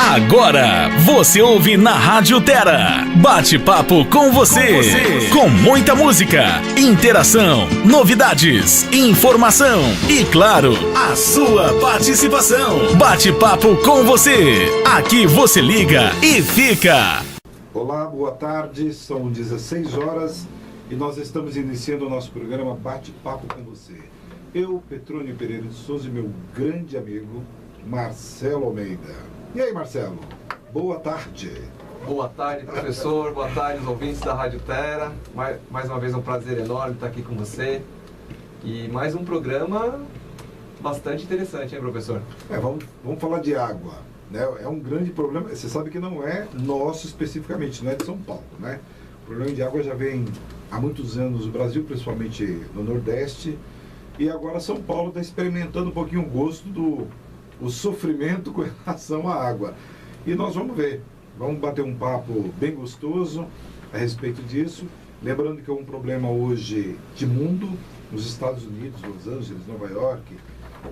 Agora você ouve na Rádio Terra. Bate-papo com você. Com muita música, interação, novidades, informação e, claro, a sua participação. Bate-papo com você. Aqui você liga e fica. Olá, boa tarde. São 16 horas e nós estamos iniciando o nosso programa Bate-papo com você. Eu, Petrônio Pereira de Souza, e meu grande amigo Marcelo Almeida. E aí, Marcelo? Boa tarde. Boa tarde, professor. Boa tarde, os ouvintes da Rádio Terra. Mais uma vez é um prazer enorme estar aqui com você. E mais um programa bastante interessante, hein, professor? Vamos falar de água, né? É um grande problema. Você sabe que não é nosso especificamente, não é de São Paulo, né? O problema de água já vem há muitos anos no Brasil, principalmente no Nordeste. E agora São Paulo está experimentando um pouquinho o gosto o sofrimento com relação à água. E nós vamos ver, vamos bater um papo bem gostoso a respeito disso. Lembrando que é um problema hoje de mundo, nos Estados Unidos, Los Angeles, Nova York,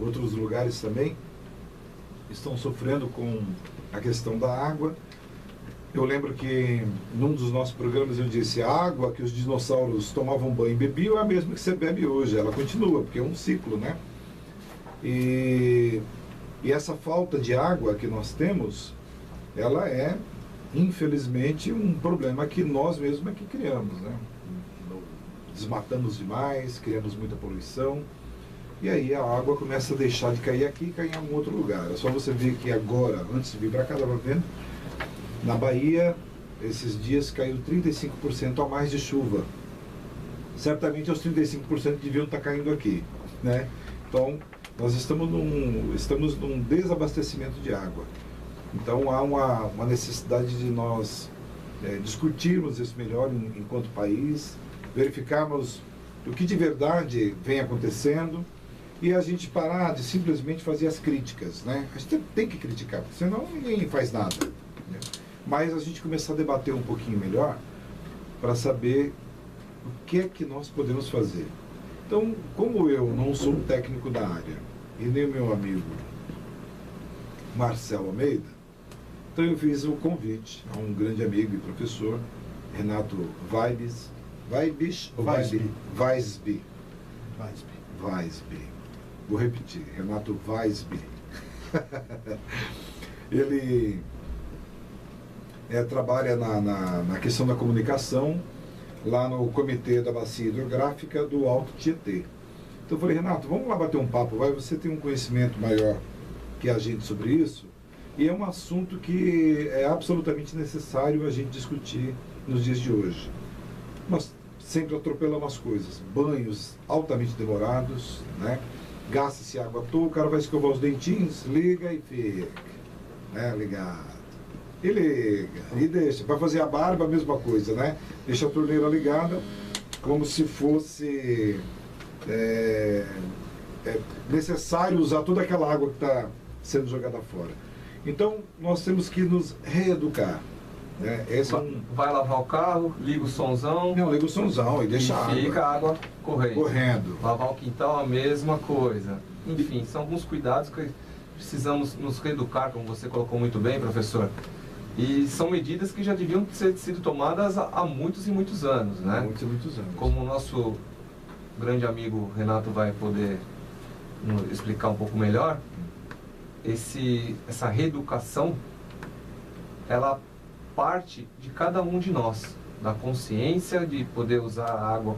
outros lugares também estão sofrendo com a questão da água. Eu lembro que num dos nossos programas eu disse: a água que os dinossauros tomavam banho e bebiam é a mesma que você bebe hoje. Ela continua, porque é um ciclo, né? E essa falta de água que nós temos, ela é, infelizmente, um problema que nós mesmos é que criamos, né? Desmatamos demais, criamos muita poluição, e aí a água começa a deixar de cair aqui e cair em algum outro lugar. É só você ver que agora, antes de vir para cá, estava vendo, na Bahia, esses dias caiu 35% a mais de chuva. Certamente os 35% deviam estar caindo aqui, né? Então, nós estamos num desabastecimento de água. Então há uma necessidade de nós discutirmos isso melhor enquanto país, verificarmos o que de verdade vem acontecendo e a gente parar de simplesmente fazer as críticas, né? A gente tem que criticar, porque senão ninguém faz nada, né? Mas a gente começar a debater um pouquinho melhor para saber o que é que nós podemos fazer. Então, como eu não sou um técnico da área, e nem o meu amigo Marcelo Almeida, então eu fiz o convite a um grande amigo e professor, Renato Weisby. Vou repetir, Renato Weisby. Ele trabalha na questão da comunicação, lá no Comitê da Bacia Hidrográfica do Alto Tietê. Então eu falei: Renato, vamos lá bater um papo, você tem um conhecimento maior que a gente sobre isso, e é um assunto que é absolutamente necessário a gente discutir nos dias de hoje. Nós sempre atropelamos as coisas, banhos altamente demorados, né? Gasta-se água à toa, o cara vai escovar os dentinhos, liga e fica, né? Ligado. E liga, e deixa. Vai fazer a barba, a mesma coisa, né? Deixa a torneira ligada, como se fosse necessário usar toda aquela água que está sendo jogada fora. Então, nós temos que nos reeducar, né? Vai lavar o carro, liga o somzão. Não, liga o somzão e deixa a água. Fica a água correndo. Lavar o quintal, a mesma coisa. Enfim, são alguns cuidados que precisamos nos reeducar, como você colocou muito bem, professor. E são medidas que já deviam ter sido tomadas há muitos e muitos anos, né? Muitos e muitos anos. Como o nosso grande amigo Renato vai poder nos explicar um pouco melhor, essa reeducação, ela parte de cada um de nós, da consciência de poder usar a água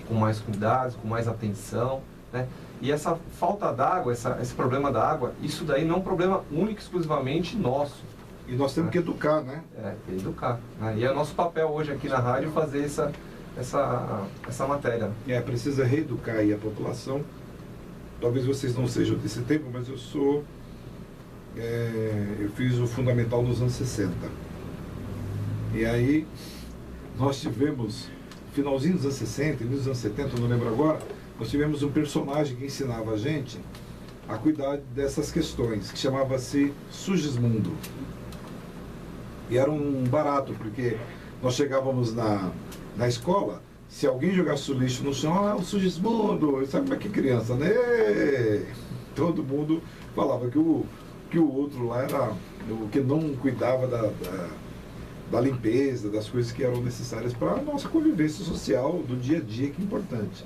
com mais cuidado, com mais atenção, né? E essa falta d'água, esse problema da água, isso daí não é um problema único, exclusivamente nosso. E nós temos que educar, né? Educar. E é nosso papel hoje aqui na rádio fazer essa matéria. Precisa reeducar aí a população. Talvez vocês não sejam desse tempo, mas eu fiz o fundamental nos anos 60. E aí nós tivemos, finalzinho dos anos 60, início dos anos 70, não lembro agora, nós tivemos um personagem que ensinava a gente a cuidar dessas questões, que chamava-se Sugismundo. E era um barato, porque nós chegávamos na escola, se alguém jogasse o lixo no chão, o Sugismundo, sabe como é que criança, né? Todo mundo falava que o que o outro lá era o que não cuidava da limpeza, das coisas que eram necessárias para a nossa convivência social do dia a dia, que é importante.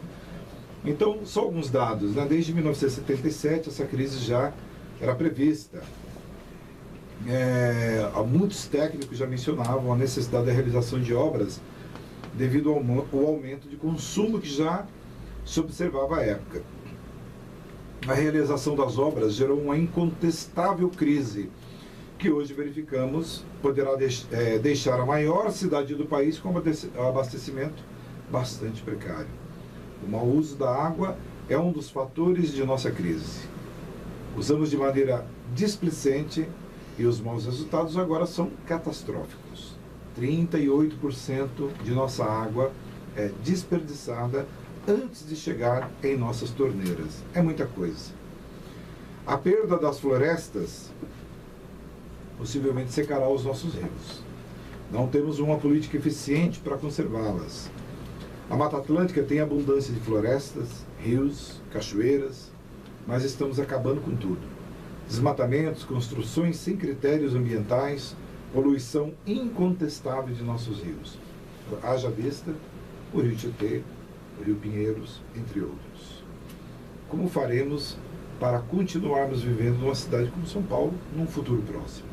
Então, só alguns dados, né? Desde 1977 essa crise já era prevista. Muitos técnicos já mencionavam a necessidade da realização de obras devido ao aumento de consumo que já se observava à época. A realização das obras gerou uma incontestável crise que hoje verificamos poderá deixar a maior cidade do país com abastecimento bastante precário. O mau uso da água é um dos fatores de nossa crise. Usamos de maneira displicente e os maus resultados agora são catastróficos. 38% de nossa água é desperdiçada antes de chegar em nossas torneiras. É muita coisa. A perda das florestas possivelmente secará os nossos rios. Não temos uma política eficiente para conservá-las. A Mata Atlântica tem abundância de florestas, rios, cachoeiras, mas estamos acabando com tudo. Desmatamentos, construções sem critérios ambientais, poluição incontestável de nossos rios. Haja vista o Rio Tietê, o Rio Pinheiros, entre outros. Como faremos para continuarmos vivendo numa cidade como São Paulo num futuro próximo?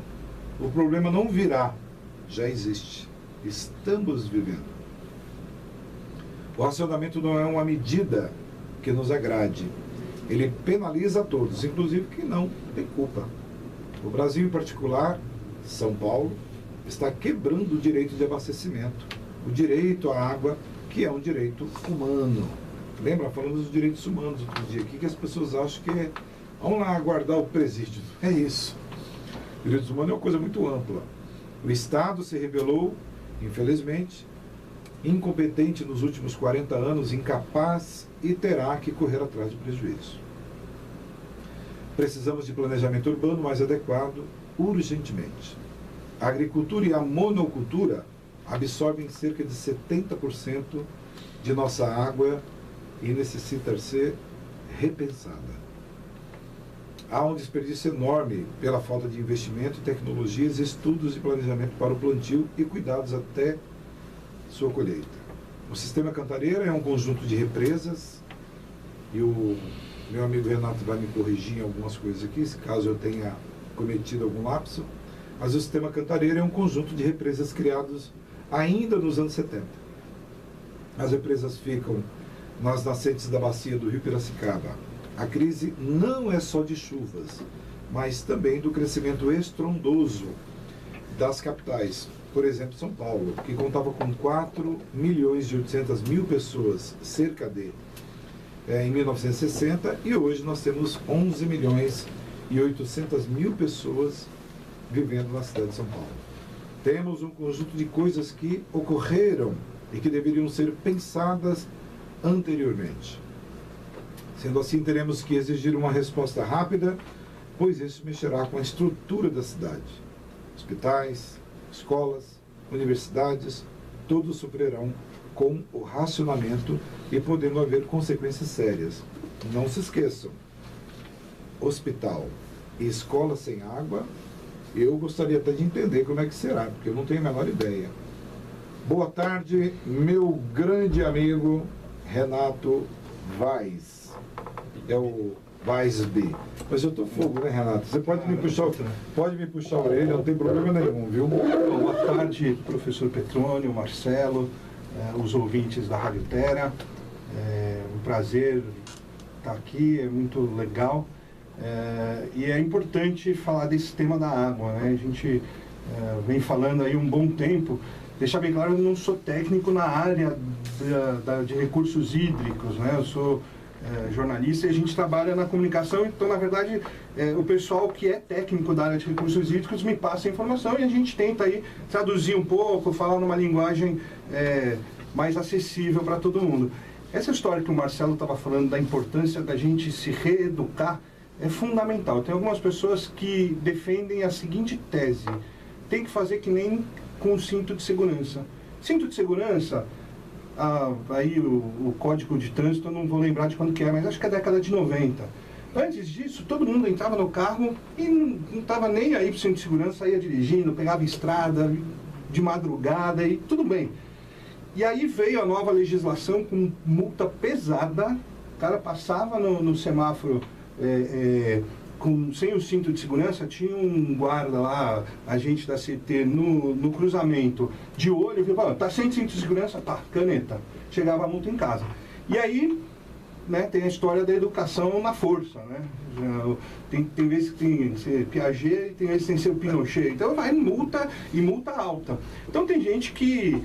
O problema não virá, já existe. Estamos vivendo. O racionamento não é uma medida que nos agrade. Ele penaliza a todos, inclusive quem não tem culpa. O Brasil, em particular, São Paulo, está quebrando o direito de abastecimento, o direito à água, que é um direito humano. Lembra? Falando dos direitos humanos outro dia aqui, que as pessoas acham que vamos lá aguardar o presídio. É isso. Direitos humanos é uma coisa muito ampla. O Estado se revelou, infelizmente, incompetente nos últimos 40 anos, incapaz e terá que correr atrás do prejuízo. Precisamos de planejamento urbano mais adequado, urgentemente. A agricultura e a monocultura absorvem cerca de 70% de nossa água e necessita ser repensada. Há um desperdício enorme pela falta de investimento em tecnologias, estudos e planejamento para o plantio e cuidados até sua colheita. O sistema Cantareira é um conjunto de represas, e o meu amigo Renato vai me corrigir em algumas coisas aqui, caso eu tenha cometido algum lapso, mas o sistema Cantareira é um conjunto de represas criados ainda nos anos 70. As represas ficam nas nascentes da bacia do Rio Piracicaba. A crise não é só de chuvas, mas também do crescimento estrondoso das capitais. Por exemplo, São Paulo, que contava com 4.800.000 pessoas, cerca de, em 1960, e hoje nós temos 11.800.000 pessoas vivendo na cidade de São Paulo. Temos um conjunto de coisas que ocorreram e que deveriam ser pensadas anteriormente. Sendo assim, teremos que exigir uma resposta rápida, pois isso mexerá com a estrutura da cidade. Hospitais, escolas, universidades, todos sofrerão com o racionamento e podendo haver consequências sérias. Não se esqueçam, hospital e escola sem água, eu gostaria até de entender como é que será, porque eu não tenho a menor ideia. Boa tarde, meu grande amigo Renato Vaz. É o Vaz B. Mas eu tô fogo, né, Renato? Você pode me puxar a orelha, não tem problema nenhum, viu? Boa tarde, professor Petrônio, Marcelo, os ouvintes da Rádio Terra. É um prazer estar aqui, é muito legal. E é importante falar desse tema da água, né? A gente vem falando aí um bom tempo. Deixar bem claro, eu não sou técnico na área de recursos hídricos, né? Eu sou jornalista e a gente trabalha na comunicação, então, na verdade, o pessoal que é técnico da área de recursos hídricos me passa a informação e a gente tenta aí traduzir um pouco, falar numa linguagem mais acessível para todo mundo. Essa história que o Marcelo estava falando da importância da gente se reeducar é fundamental. Tem algumas pessoas que defendem a seguinte tese: tem que fazer que nem com o cinto de segurança. Cinto de segurança, aí o Código de Trânsito, eu não vou lembrar de quando que é, mas acho que é a década de 90. Antes disso, todo mundo entrava no carro e não estava nem aí para o cinto de segurança, saía dirigindo, pegava estrada de madrugada e tudo bem. E aí veio a nova legislação com multa pesada, o cara passava no semáforo sem o cinto de segurança, tinha um guarda lá, agente da CT, no cruzamento, de olho, viu, tá sem cinto de segurança, tá, caneta. Chegava a multa em casa. E aí, né, tem a história da educação na força, né? Tem vezes que tem que ser Piaget e tem vezes que tem que ser o Pinochet. Então vai multa e multa alta. Então tem gente que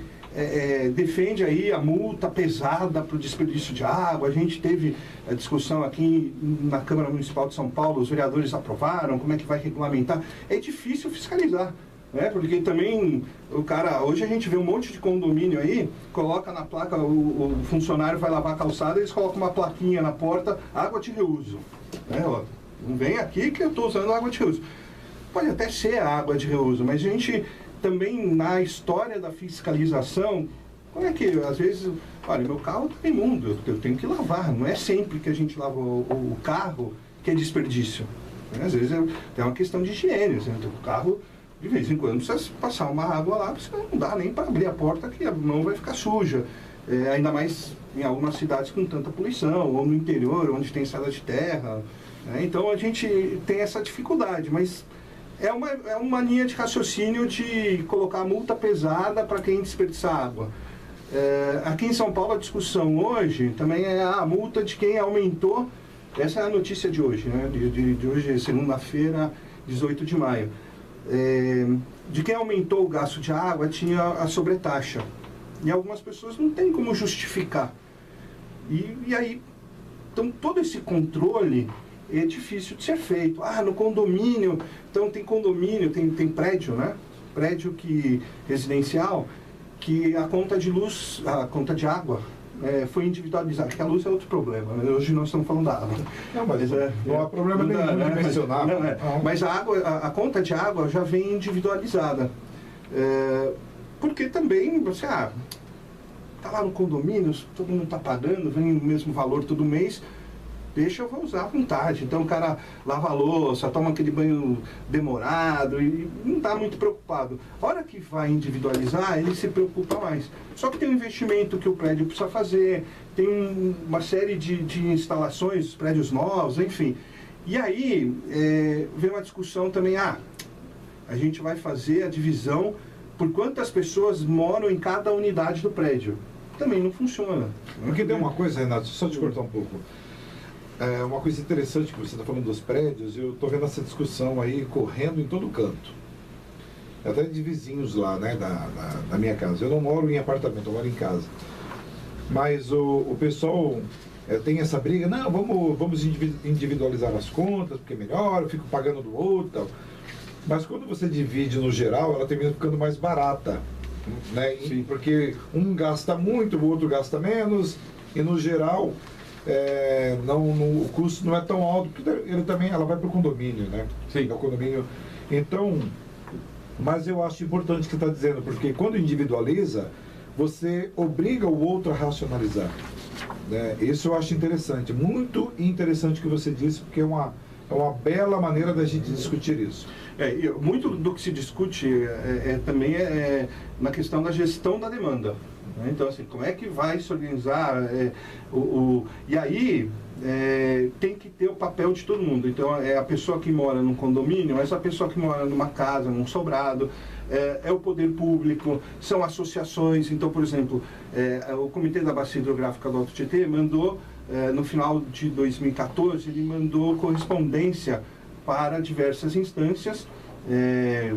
defende aí a multa pesada para o desperdício de água. A gente teve a discussão aqui na Câmara Municipal de São Paulo, os vereadores aprovaram, como é que vai regulamentar. É difícil fiscalizar. Porque também o cara, hoje a gente vê um monte de condomínio aí, coloca na placa, o funcionário vai lavar a calçada, eles colocam uma plaquinha na porta, água de reuso. Não vem aqui que eu estou usando água de reuso. Pode até ser água de reuso, mas a gente também, na história da fiscalização, como é que, às vezes, olha, meu carro está imundo, eu tenho que lavar, não é sempre que a gente lava o carro que é desperdício. Às vezes é uma questão de higiene, o carro... De vez em quando precisa passar uma água lá, porque senão não dá nem para abrir a porta, que a mão vai ficar suja. Ainda mais em algumas cidades com tanta poluição, ou no interior, onde tem estrada de terra. Então a gente tem essa dificuldade, mas é uma linha de raciocínio de colocar multa pesada para quem desperdiça água. Aqui em São Paulo a discussão hoje também é a multa de quem aumentou. Essa é a notícia de hoje, né? De hoje, segunda-feira, 18 de maio. De quem aumentou o gasto de água tinha a sobretaxa. E algumas pessoas não têm como justificar. E aí, então todo esse controle é difícil de ser feito. No condomínio, então tem condomínio, tem prédio, né? Prédio residencial, que a conta de luz, a conta de água foi individualizada, porque a luz é outro problema. Hoje nós estamos falando da água. Não, mas não há problema nenhum de mencionar. Mas a conta de água já vem individualizada. Porque também, você, tá lá no condomínio, todo mundo está pagando, vem o mesmo valor todo mês, deixa eu usar à vontade. Então o cara lava a louça, toma aquele banho demorado e não está muito preocupado. A hora que vai individualizar, ele se preocupa mais. Só que tem um investimento que o prédio precisa fazer, tem uma série de instalações, prédios novos, enfim. E aí vem uma discussão também, a gente vai fazer a divisão por quantas pessoas moram em cada unidade do prédio. Também não funciona. Porque tem uma coisa, Renato, só te cortar um pouco. Uma coisa interessante que você está falando dos prédios, eu estou vendo essa discussão aí correndo em todo canto. Até de vizinhos lá, né, da minha casa. Eu não moro em apartamento, eu moro em casa. Mas o pessoal tem essa briga, não, vamos individualizar as contas, porque é melhor, eu fico pagando do outro e tal. Mas quando você divide no geral, ela termina ficando mais barata. Né? Porque um gasta muito, o outro gasta menos, e no geral... o custo não é tão alto, porque ela vai para o condomínio, né? Sim. É o condomínio. Então, mas eu acho importante o que você está dizendo, porque quando individualiza, você obriga o outro a racionalizar. Né? Isso eu acho interessante, muito interessante o que você disse, porque é uma bela maneira da gente discutir isso. Muito do que se discute também na questão da gestão da demanda. Então, assim, como é que vai se organizar? E aí, tem que ter o papel de todo mundo. Então, é a pessoa que mora num condomínio, essa pessoa que mora numa casa, num sobrado, é o poder público, são associações. Então, por exemplo, o Comitê da Bacia Hidrográfica do Alto Tietê mandou, no final de 2014, ele mandou correspondência para diversas instâncias,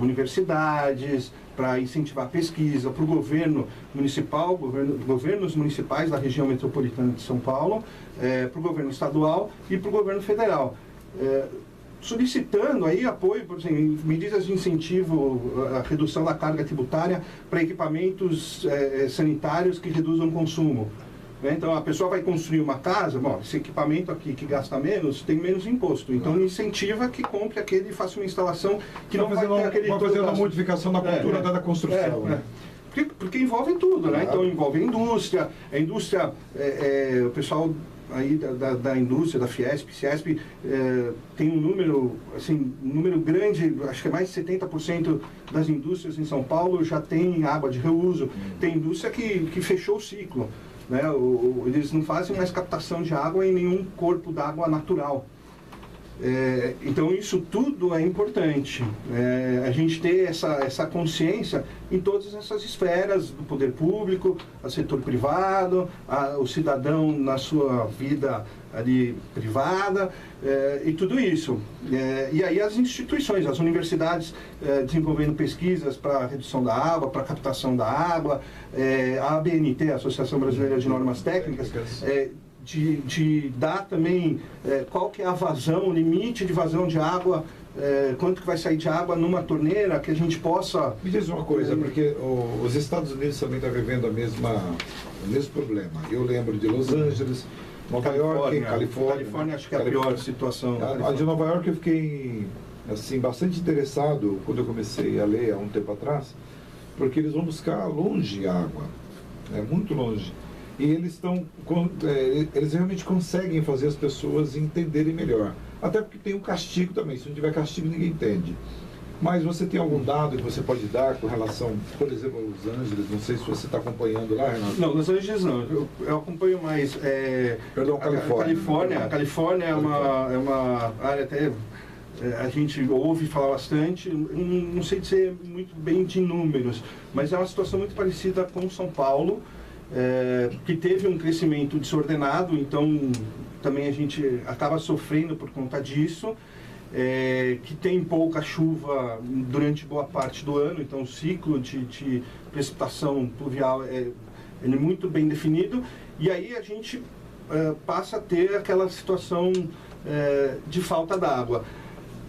universidades, para incentivar a pesquisa, para o governo municipal, governos municipais da região metropolitana de São Paulo, para o governo estadual e para o governo federal. Solicitando aí apoio, por exemplo, medidas de incentivo à redução da carga tributária para equipamentos sanitários que reduzam o consumo. Então a pessoa vai construir uma casa, esse equipamento aqui que gasta menos, tem menos imposto. Então incentiva que compre aquele e faça uma instalação que não vai ter aquele... Vai fazer uma modificação na cultura da construção. Né? Porque envolve tudo, né? Então envolve a indústria, o pessoal aí da indústria, da Fiesp. Fiesp tem um número grande, acho que é mais de 70% das indústrias em São Paulo já tem água de reuso. Tem indústria que fechou o ciclo, né? Eles não fazem mais captação de água em nenhum corpo d'água natural. Então isso tudo é importante, a gente ter essa consciência em todas essas esferas do poder público, o setor privado, o cidadão na sua vida ali privada, e tudo isso. E aí as instituições, as universidades desenvolvendo pesquisas para redução da água, para captação da água, a ABNT, a Associação Brasileira de Normas Técnicas, de dar também qual que é a vazão, o limite de vazão de água, quanto que vai sair de água numa torneira, que a gente possa... Me diz uma coisa, porque os Estados Unidos também estão vivendo o mesmo problema. Eu lembro de Los Angeles, Nova York, Califórnia. Califórnia acho que é a pior situação. A de Nova York eu fiquei assim, bastante interessado quando eu comecei a ler há um tempo atrás, porque eles vão buscar longe água, muito longe. E eles eles realmente conseguem fazer as pessoas entenderem melhor. Até porque tem um castigo também. Se não tiver castigo, ninguém entende. Mas você tem algum dado que você pode dar com relação, por exemplo, a Los Angeles? Não sei se você está acompanhando lá, Renato. Não, Los Angeles não. Eu acompanho mais... Perdão, Califórnia. A Califórnia é uma área até... a gente ouve falar bastante, não sei dizer muito bem de números, mas é uma situação muito parecida com São Paulo, que teve um crescimento desordenado, então também a gente acaba sofrendo por conta disso, que tem pouca chuva durante boa parte do ano, então o ciclo de precipitação pluvial ele é muito bem definido, e aí a gente passa a ter aquela situação de falta d'água.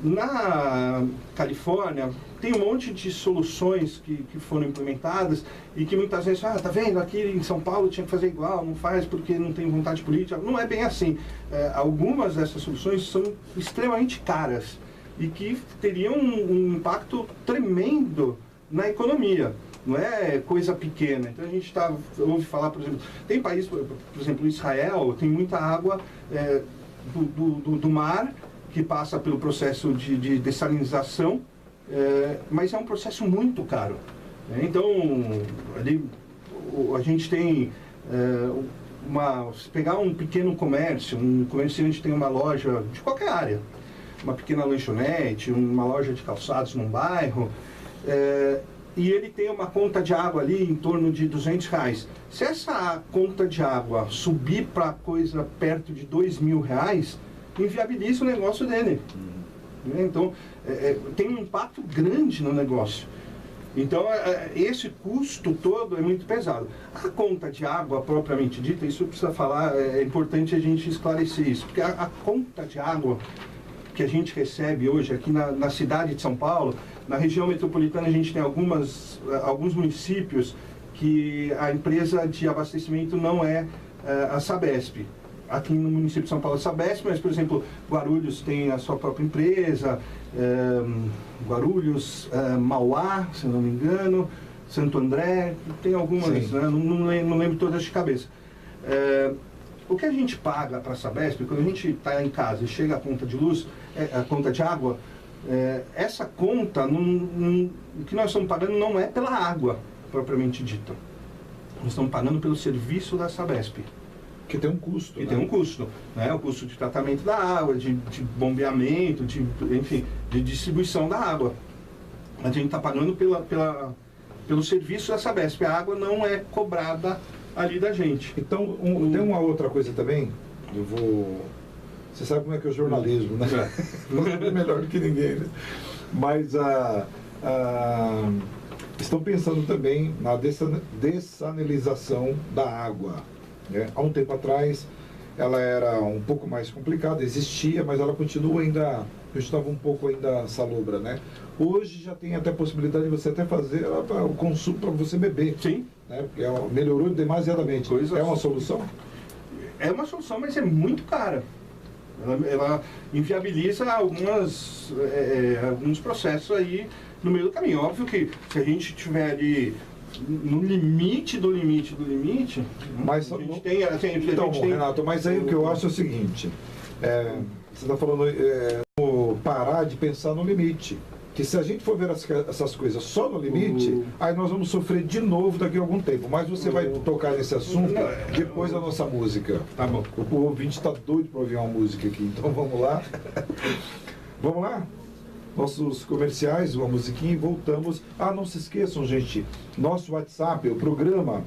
Na Califórnia, tem um monte de soluções que foram implementadas e que muitas vezes, tá vendo, aqui em São Paulo tinha que fazer igual, não faz porque não tem vontade política. Não é bem assim. Algumas dessas soluções são extremamente caras e que teriam um impacto tremendo na economia. Não é coisa pequena. Então a gente ouve falar, por exemplo, tem países, por exemplo, Israel, tem muita água do mar, que passa pelo processo de dessalinização, mas é um processo muito caro. Então, ali, a gente tem se pegar um pequeno comércio, um comerciante tem uma loja de qualquer área, uma pequena lanchonete, uma loja de calçados num bairro, e ele tem uma conta de água ali em torno de R$200. Se essa conta de água subir para coisa perto de R$2.000, inviabiliza o negócio dele. Então, tem um impacto grande no negócio. Então, esse custo todo é muito pesado. A conta de água, propriamente dita, isso precisa falar, é importante a gente esclarecer isso, porque a conta de água que a gente recebe hoje aqui na cidade de São Paulo, na região metropolitana, a gente tem alguns municípios que a empresa de abastecimento não é a Sabesp. Aqui no município de São Paulo é Sabesp, mas, por exemplo, Guarulhos tem a sua própria empresa, Guarulhos, Mauá, se não me engano, Santo André, tem algumas, né? Não lembro todas de cabeça. O que a gente paga para a Sabesp, quando a gente está em casa e chega a conta de luz, a conta de água, essa conta, o que nós estamos pagando não é pela água, propriamente dita. Nós estamos pagando pelo serviço da Sabesp. Que tem um custo. Que tem um custo, né? O custo de tratamento da água, de bombeamento, enfim, de distribuição da água. A gente está pagando pelo serviço da Sabesp. A água não é cobrada ali da gente. Então, tem uma outra coisa também, você sabe como é que é o jornalismo, né? É melhor do que ninguém, né? Mas estão pensando também na dessalinização da água. Há um tempo atrás ela era um pouco mais complicada, existia, mas ela continua ainda, estava um pouco ainda salobra, né? Hoje já tem até a possibilidade de você até fazer o consumo para você beber. Sim. Né? Porque melhorou demasiadamente. É uma solução? É uma solução, mas é muito cara. Ela inviabiliza alguns processos aí no meio do caminho. Óbvio que se a gente tiver ali no limite do limite do limite, Mas, a gente tem... Assim, então, a gente tem Renato, mas aí o que eu acho é o seguinte, você está falando parar de pensar no limite. Que se a gente for ver essas coisas só no limite, aí nós vamos sofrer de novo daqui a algum tempo. Mas você vai tocar nesse assunto depois da nossa música. Tá bom. O ouvinte está doido para ouvir uma música aqui, então vamos lá. Vamos lá? Nossos comerciais, uma musiquinha e voltamos. Não se esqueçam, gente, nosso WhatsApp, o programa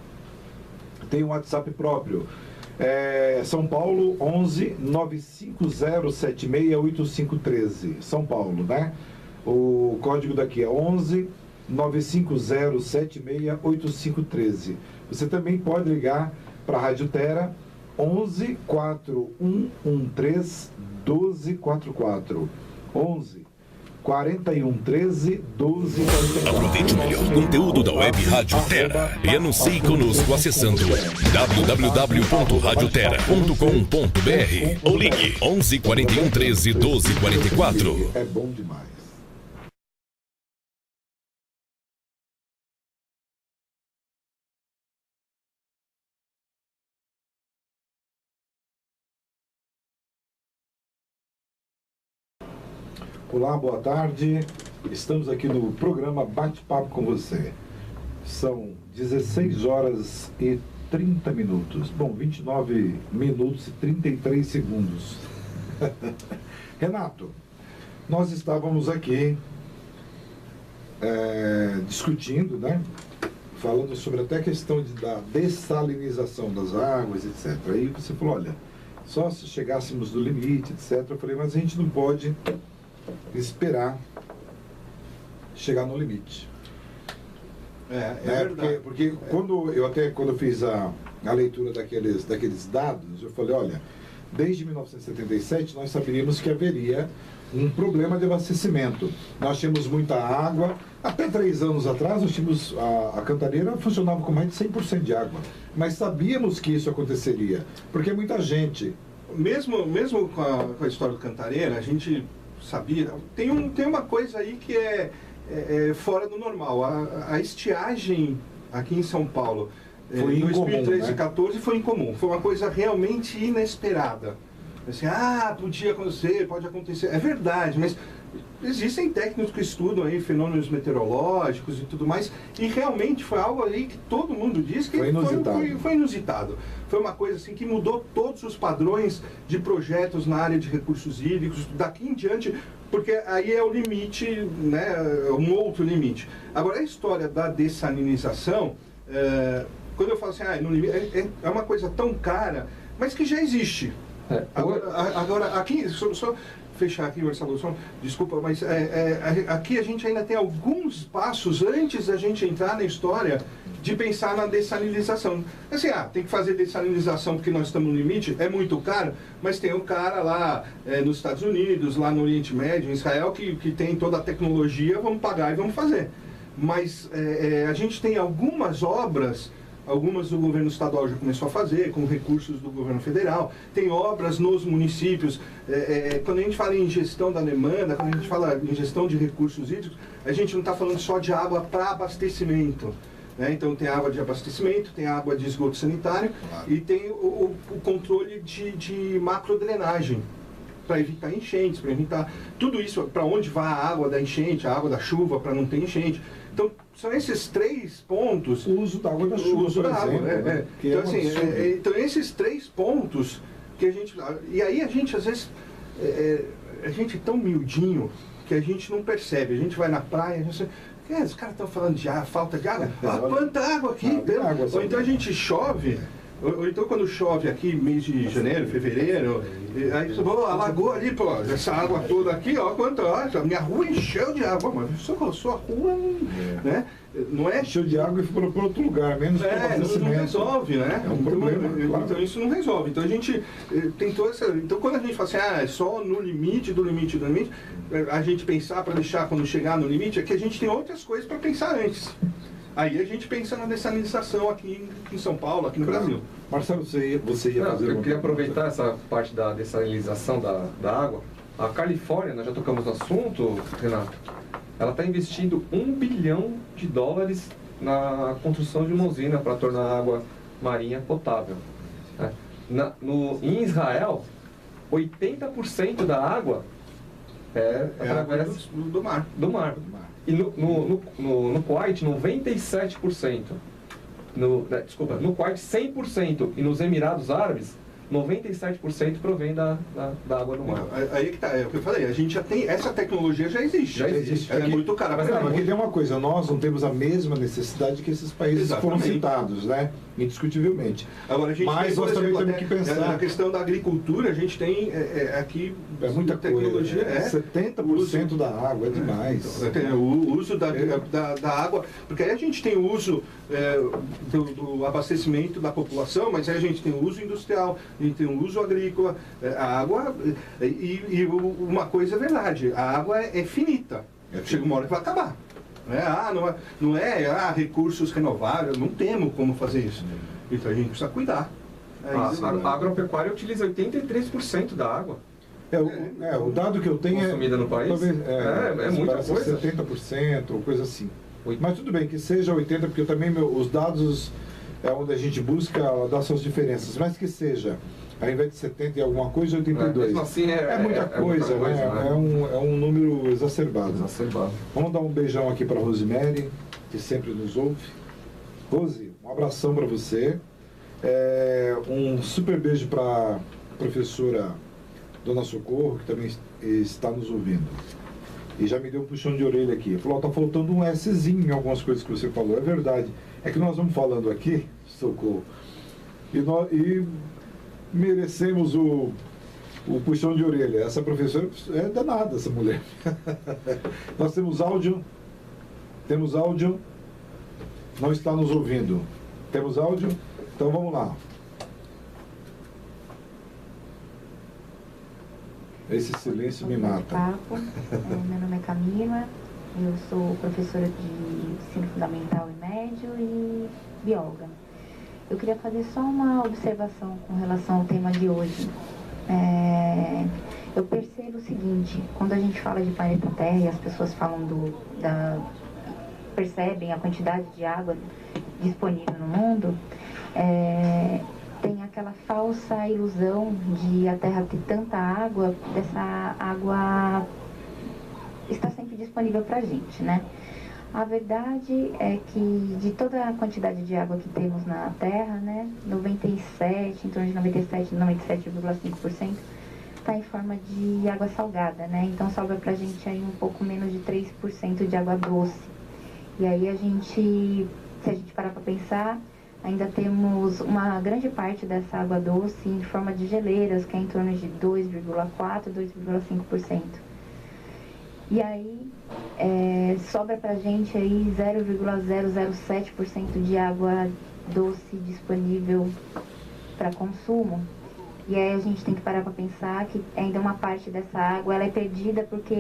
tem um WhatsApp próprio. São Paulo 11 95076 8513. São Paulo, né? O código daqui é 11 95076 8513. Você também pode ligar para a Rádio Terra 11 4113 1244. 11 4113 1244. Aproveite o melhor conteúdo da Web Rádio Terra e anuncie conosco acessando www.radioterra.com.br ou ligue 11 41 13 12 44. É bom demais. Olá, boa tarde. Estamos aqui no programa Bate-Papo com você. São 16 horas e 30 minutos. Bom, 29 minutos e 33 segundos. Renato, nós estávamos aqui discutindo, né? Falando sobre até a questão da dessalinização das águas, etc. Aí você falou, olha, só se chegássemos no limite, etc. Eu falei, mas a gente não pode esperar chegar no limite. Verdade. Porque quando eu fiz a leitura daqueles dados, eu falei, olha, desde 1977 nós sabíamos que haveria um problema de abastecimento. Nós tínhamos muita água, até 3 anos atrás nós tínhamos, a Cantareira funcionava com mais de 100% de água, mas sabíamos que isso aconteceria, porque muita gente... Mesmo com a história do Cantareira, a gente sabia, tem uma coisa aí que é fora do normal. A estiagem aqui em São Paulo, foi em 2013 incomum, e 2014, foi incomum. Foi uma coisa realmente inesperada. Assim, podia acontecer, pode acontecer. É verdade, mas existem técnicos que estudam aí fenômenos meteorológicos e tudo mais, e realmente foi algo aí que todo mundo diz que foi inusitado. Foi uma coisa assim que mudou todos os padrões de projetos na área de recursos hídricos, daqui em diante, porque aí é o limite, né, um outro limite. Agora, a história da dessalinização, quando eu falo assim, no limite, é uma coisa tão cara, mas que já existe. Agora aqui, só fechar aqui, Marcelo, desculpa, mas aqui a gente ainda tem alguns passos antes da gente entrar na história de pensar na dessalinização. Assim, tem que fazer dessalinização porque nós estamos no limite, é muito caro, mas tem um cara lá nos Estados Unidos, lá no Oriente Médio, em Israel, que tem toda a tecnologia, vamos pagar e vamos fazer. Mas a gente tem algumas obras. Algumas o governo estadual já começou a fazer, com recursos do governo federal. Tem obras nos municípios. Quando a gente fala em gestão da demanda, quando a gente fala em gestão de recursos hídricos, a gente não está falando só de água para abastecimento. Né? Então tem água de abastecimento, tem água de esgoto sanitário, claro, e tem o controle de macrodrenagem, para evitar enchentes, para evitar tudo isso, para onde vai a água da enchente, a água da chuva, para não ter enchente. Então, são esses 3 pontos... O uso da água da chuva, por exemplo. Então, assim, então, esses 3 pontos que a gente... E aí, a gente, às vezes, a gente é tão miudinho que a gente não percebe. A gente vai na praia, a gente... os caras estão falando de falta de água. Quanta água aqui! Ou então a gente chove... Ou então quando chove aqui, mês de janeiro, fevereiro, aí você fala, alagou ali, pô, essa água toda aqui, ó, minha rua encheu de água, mas sua rua, né? Não é... Encheu de água e foi para outro lugar, menos não resolve, né? É um problema, claro. Então isso não resolve. Então a gente tem toda essa... Então quando a gente fala assim, é só no limite do limite do limite, a gente pensar para deixar quando chegar no limite, é que a gente tem outras coisas para pensar antes. Aí a gente pensa na dessalinização aqui em São Paulo, aqui no Brasil. Marcelo, você ia fazer... Eu queria aproveitar essa parte da dessalinização da água. A Califórnia, nós já tocamos no assunto, Renato, ela está investindo $1 bilhão na construção de uma usina para tornar a água marinha potável. Né? Em Israel, 80% da água é através do mar. Do mar. E no Kuwait, 97%. No Kuwait, 100%. E nos Emirados Árabes, 97% provém da água do mar. Aí que tá, é o que eu falei, a gente já tem, essa tecnologia já existe. Já É muito cara. Mas aqui tem uma coisa, nós não temos a mesma necessidade que esses países foram Exatamente. citados, né? Indiscutivelmente. Agora, a gente Mas tem, por nós também exemplo, temos que pensar. Na questão da agricultura, a gente tem aqui É muita tecnologia. coisa. 70% da água é demais. Tem o uso da água, porque aí a gente tem o uso do abastecimento da população, mas aí a gente tem o uso industrial, a gente tem o uso agrícola, a água, e uma coisa é verdade, a água é finita. Chega uma hora que vai acabar. Não é recursos renováveis, não temos como fazer isso. Então a gente precisa cuidar. A agropecuária utiliza 83% da água O dado que eu tenho consumida no país. Talvez, é muita coisa. 70% ou coisa assim. Mas tudo bem, que seja 80%, porque eu também os dados é onde a gente busca dar suas diferenças, mas que seja, ao invés de 70 e alguma coisa, 82%. Mesmo assim, muita coisa, né? É um número exacerbado. Vamos dar um beijão aqui para a Rosemary, que sempre nos ouve. Rose, um abração para você. Um super beijo para a professora Dona Socorro, que também está nos ouvindo. E já me deu um puxão de orelha aqui. Falou, tá faltando um Szinho em algumas coisas que você falou. É verdade. É que nós vamos falando aqui, Socorro, e merecemos o puxão de orelha. Essa professora é danada, essa mulher. Nós temos áudio. Não está nos ouvindo. Temos áudio? Então vamos lá. Esse silêncio me mata. Meu nome é Camila, eu sou professora de ensino fundamental e médio e bióloga. Eu queria fazer só uma observação com relação ao tema de hoje. Eu percebo o seguinte, quando a gente fala de planeta Terra e as pessoas falam percebem a quantidade de água disponível no mundo, tem aquela falsa ilusão de a Terra ter tanta água, dessa água está sempre disponível para a gente, né? A verdade é que de toda a quantidade de água que temos na Terra, né, em torno de 97,5% está em forma de água salgada, né? Então sobra para a gente aí um pouco menos de 3% de água doce. E aí se a gente parar para pensar, ainda temos uma grande parte dessa água doce em forma de geleiras, que é em torno de 2,4%, 2,5%. E aí sobra pra gente aí 0,007% de água doce disponível para consumo. E aí a gente tem que parar para pensar que ainda uma parte dessa água ela é perdida porque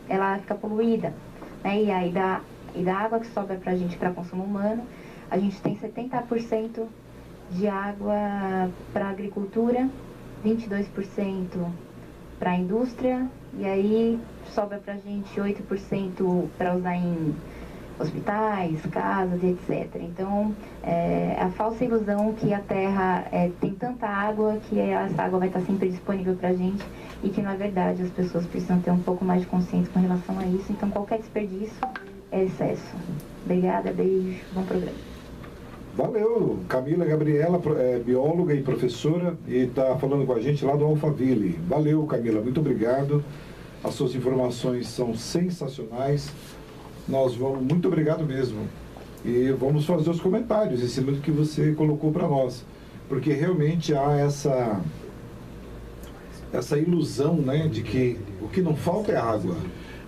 ela fica poluída, né? E aí da água que sobra pra gente para consumo humano, a gente tem 70% de água para agricultura, 22% para a indústria, e aí sobra para a gente 8% para usar em hospitais, casas, etc. Então, a falsa ilusão que a Terra tem tanta água que essa água vai estar sempre disponível para a gente, e que, na verdade, as pessoas precisam ter um pouco mais de consciência com relação a isso. Então, qualquer desperdício é excesso. Obrigada, beijo, bom programa. Valeu, Camila Gabriela, bióloga e professora, e está falando com a gente lá do Alphaville. Valeu, Camila, muito obrigado. As suas informações são sensacionais. Muito obrigado mesmo. E vamos fazer os comentários em cima do que você colocou para nós. Porque realmente há essa ilusão, né, de que o que não falta é água.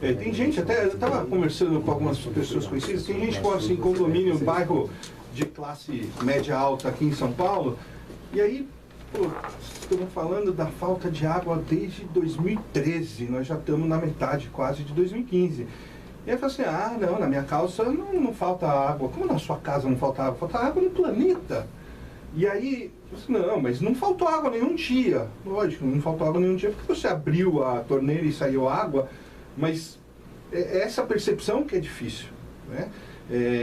Tem gente, até eu estava conversando com algumas pessoas conhecidas, tem gente que mora assim, em condomínio, bairro de classe média alta aqui em São Paulo, e aí, estamos falando da falta de água desde 2013, nós já estamos na metade quase de 2015. E aí eu falei assim, não, na minha casa não falta água. Como na sua casa não falta água? Falta água no planeta. E aí, eu disse, não, mas não faltou água nenhum dia. Lógico, não faltou água nenhum dia porque você abriu a torneira e saiu água, mas é essa percepção que é difícil, né?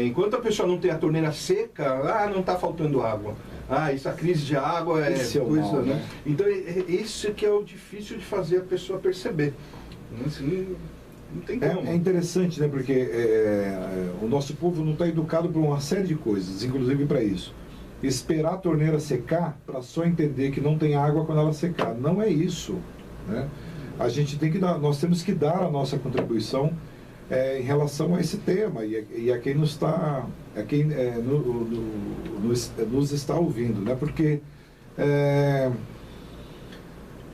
Enquanto a pessoa não tem a torneira seca, não está faltando água. Essa crise de água é coisa, mal, né? Então, esse que é o difícil de fazer a pessoa perceber. Assim, não tem como. É interessante, né? Porque o nosso povo não está educado para uma série de coisas, inclusive para isso. Esperar a torneira secar para só entender que não tem água quando ela secar. Não é isso, né? Nós temos que dar a nossa contribuição em relação a esse tema e a quem nos está ouvindo, né? Porque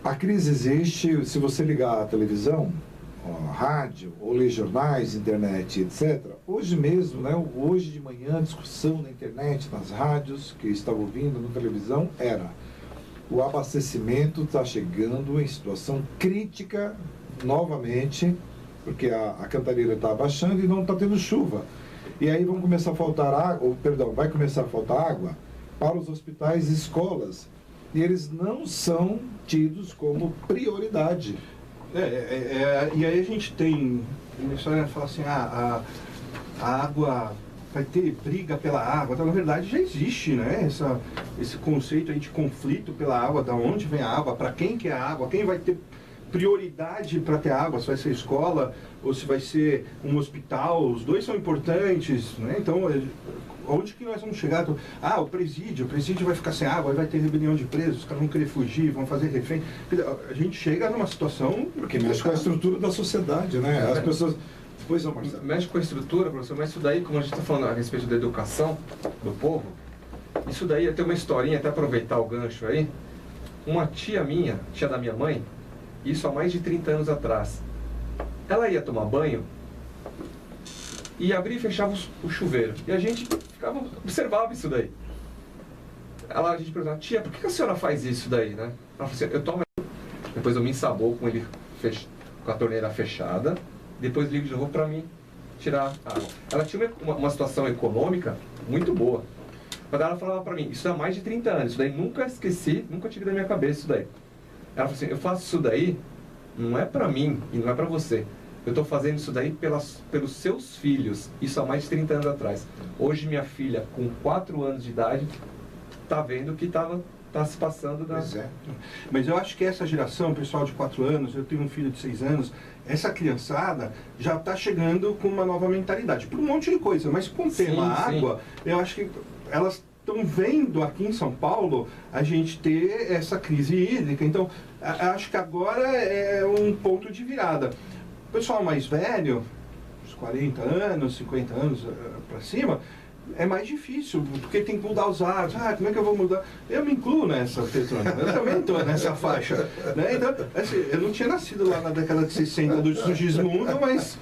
a crise existe. Se você ligar a televisão, a rádio, ou ler jornais, internet, etc. Hoje mesmo, né? Hoje de manhã, a discussão na internet, nas rádios que eu estava ouvindo, na televisão, era: o abastecimento está chegando em situação crítica novamente, porque a cantareira está abaixando e não está tendo chuva. E aí vai começar a faltar água para os hospitais e escolas. E eles não são tidos como prioridade. E aí a gente tem, a história fala assim, a água, vai ter briga pela água. Então, na verdade já existe, né? Esse conceito aí de conflito pela água, da onde vem a água, para quem que é a água, quem vai ter prioridade para ter água, se vai ser escola ou se vai ser um hospital. Os dois são importantes, né? Então, onde que nós vamos chegar? O presídio vai ficar sem água, aí vai ter rebelião de presos, os caras vão querer fugir, vão fazer refém. A gente chega numa situação... Porque mexe com a estrutura da sociedade, né? As pessoas... Pois não, Marcelo. Mexe com a estrutura, professor, mas isso daí, como a gente está falando a respeito da educação do povo, isso daí tem uma historinha, até aproveitar o gancho aí. Uma tia minha, tia da minha mãe, isso há mais de 30 anos atrás, ela ia tomar banho e abria e fechava o chuveiro. E a gente observava isso daí. A gente perguntava: tia, por que a senhora faz isso daí, né? Ela falou assim: eu tomo... Depois eu me ensabou com ele com a torneira fechada, depois ligo de novo para mim tirar a água. Ela tinha uma situação econômica muito boa. Quando ela falava para mim, isso há mais de 30 anos, isso daí nunca esqueci, nunca tirei da minha cabeça isso daí. Ela falou assim: eu faço isso daí, não é para mim e não é para você. Eu estou fazendo isso daí pelos seus filhos, isso há mais de 30 anos atrás. Hoje minha filha, com 4 anos de idade, está vendo o que está se passando da... Pois é. Mas eu acho que essa geração, pessoal de 4 anos, eu tenho um filho de 6 anos, essa criançada já está chegando com uma nova mentalidade, por um monte de coisa, mas com o tema água, eu acho que elas estão vendo aqui em São Paulo a gente ter essa crise hídrica. Então, acho que agora é um ponto de virada. O pessoal mais velho, uns 40 anos, 50 anos para cima, é mais difícil, porque tem que mudar os hábitos. Como é que eu vou mudar? Eu me incluo nessa, Petrônio. Eu também estou nessa faixa. Né? Então, assim, eu não tinha nascido lá na década de 60 do Sigismundo, mas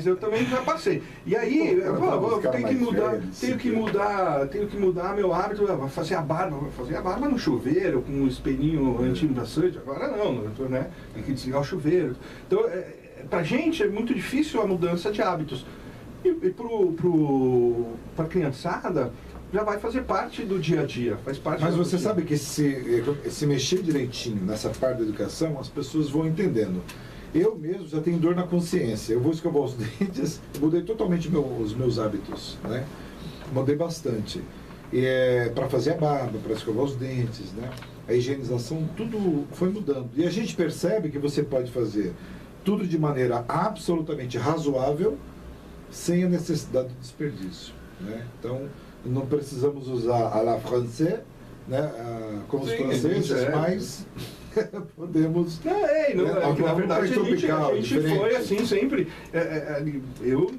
eu também já passei. E aí, eu tenho que mudar meu hábito, fazer a barba no chuveiro, com um espelhinho anti-inundação. Agora não, né? Tem que desligar o chuveiro. Então, pra gente é muito difícil a mudança de hábitos. E para a criançada, já vai fazer parte do dia a dia, faz parte. Mas você sabe que se mexer direitinho nessa parte da educação, as pessoas vão entendendo. Eu mesmo já tenho dor na consciência. Eu vou escovar os dentes, mudei totalmente os meus hábitos, né? Mudei bastante. Para fazer a barba, para escovar os dentes, né? A higienização, tudo foi mudando. E a gente percebe que você pode fazer tudo de maneira absolutamente razoável, sem a necessidade de desperdício, né? Então, não precisamos usar a la française, né? Como os franceses, mas podemos... que na verdade a gente foi assim sempre. Eu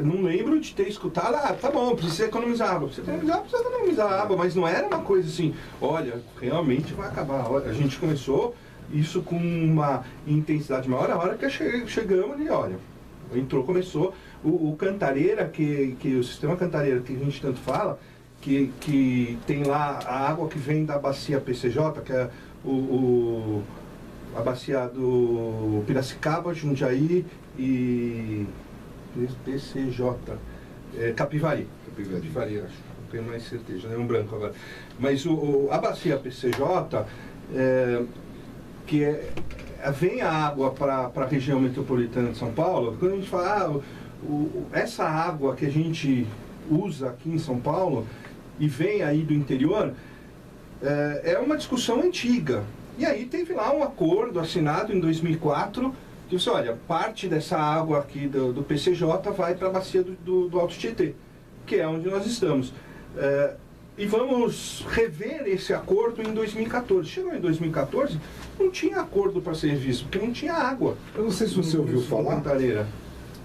não lembro de ter escutado: tá bom, precisa economizar água. Precisa economizar água, mas não era uma coisa assim: olha, realmente vai acabar. Olha, a gente começou isso com uma intensidade maior a hora que chegamos e olha... começou o cantareira, que o sistema cantareira que a gente tanto fala, que tem lá a água que vem da bacia PCJ, que é a bacia do Piracicaba, Jundiaí e PCJ, Capivari, acho, não tenho mais certeza, é um branco agora. Mas a bacia PCJ, vem a água para a região metropolitana de São Paulo. Quando a gente fala, essa água que a gente usa aqui em São Paulo e vem aí do interior, é uma discussão antiga. E aí teve lá um acordo assinado em 2004, que disse, olha, parte dessa água aqui do PCJ vai para a bacia do Alto Tietê, que é onde nós estamos. E vamos rever esse acordo em 2014. Chegou em 2014, não tinha acordo para ser visto, porque não tinha água. Eu não sei se você ouviu falar, Cantareira.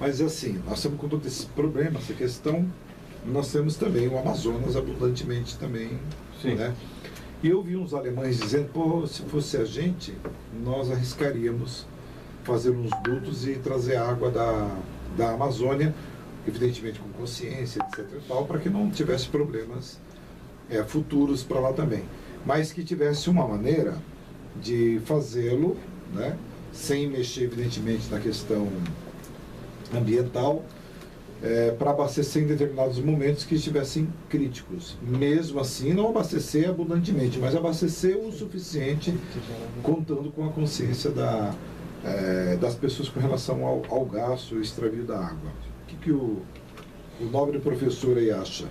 mas assim, nós estamos com todo esse problema, essa questão, nós temos também o Amazonas abundantemente também, Sim. né? E eu vi uns alemães dizendo, pô, se fosse a gente, nós arriscaríamos fazer uns dutos e trazer água da Amazônia, evidentemente com consciência, etc e tal, para que não tivesse problemas futuros para lá também. Mas que tivesse uma maneira de fazê-lo, né, sem mexer evidentemente na questão ambiental, para abastecer em determinados momentos que estivessem críticos. Mesmo assim, não abastecer abundantemente, mas abastecer o suficiente, contando com a consciência das pessoas com relação ao gasto e extravio da água. O que o nobre professor aí acha?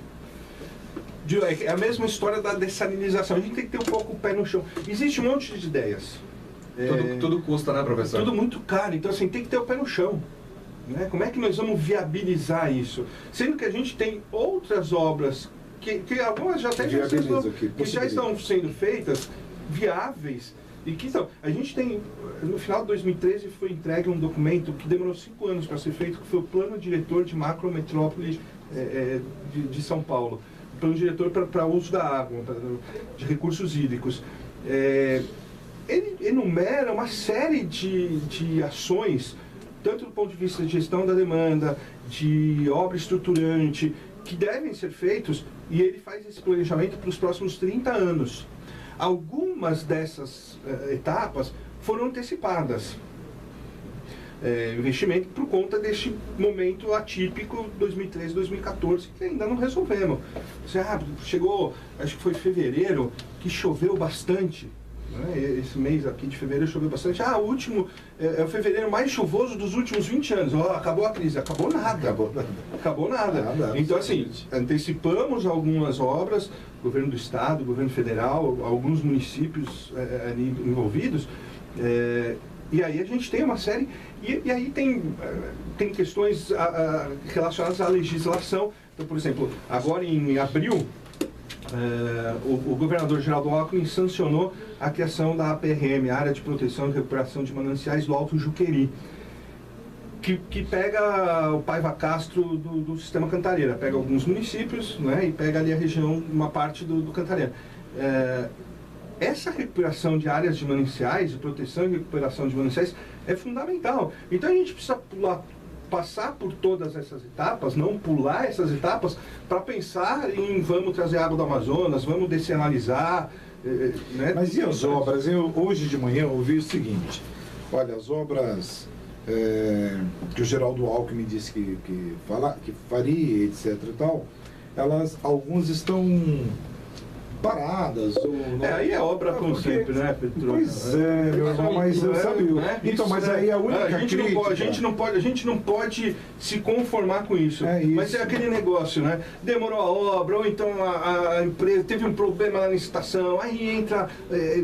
É a mesma história da dessalinização. A gente tem que ter um pouco o pé no chão. Existe um monte de ideias. Tudo custa, né, professor? Tudo muito caro. Então, assim, tem que ter o pé no chão. Né? Como é que nós vamos viabilizar isso? Sendo que a gente tem outras obras, que algumas já, já estão sendo feitas, viáveis, e que então, a gente tem, no final de 2013 foi entregue um documento que demorou 5 anos para ser feito, que foi o Plano Diretor de Macrometrópole de São Paulo. O Plano Diretor para uso da água, de recursos hídricos. Ele enumera uma série de ações, tanto do ponto de vista de gestão da demanda, de obra estruturante, que devem ser feitos, e ele faz esse planejamento para os próximos 30 anos. Algumas dessas etapas foram antecipadas. Investimento por conta deste momento atípico 2013, 2014, que ainda não resolvemos. Chegou, acho que foi fevereiro, que choveu bastante. Esse mês aqui de fevereiro choveu bastante. O último é o fevereiro mais chuvoso dos últimos 20 anos. Acabou a crise. Acabou nada. Então, assim, antecipamos algumas obras, governo do estado, governo federal, alguns municípios ali envolvidos. E aí a gente tem uma série. E aí tem questões relacionadas à legislação. Então, por exemplo, agora em abril, o governador Geraldo Alckmin sancionou a criação da APRM, Área de Proteção e Recuperação de Mananciais do Alto Juqueri, que pega o Paiva Castro do sistema Cantareira, pega alguns municípios, né, e pega ali a região, uma parte do Cantareira. Essa recuperação de áreas de mananciais, de proteção e recuperação de mananciais, é fundamental. Então a gente precisa passar por todas essas etapas, não pular essas etapas, para pensar em vamos trazer água do Amazonas, vamos descenalizar. Né? Mas e as obras? Hoje de manhã eu ouvi o seguinte, olha, as obras que o Geraldo Alckmin disse que faria, etc e tal, algumas estão paradas. Aí é obra como sempre, né, Petro? Pois meu irmão, mas sabe, né? Então, mas aí a única a gente não pode se conformar com isso. Mas é aquele negócio, né? Demorou a obra, ou então a empresa teve um problema na licitação, aí entra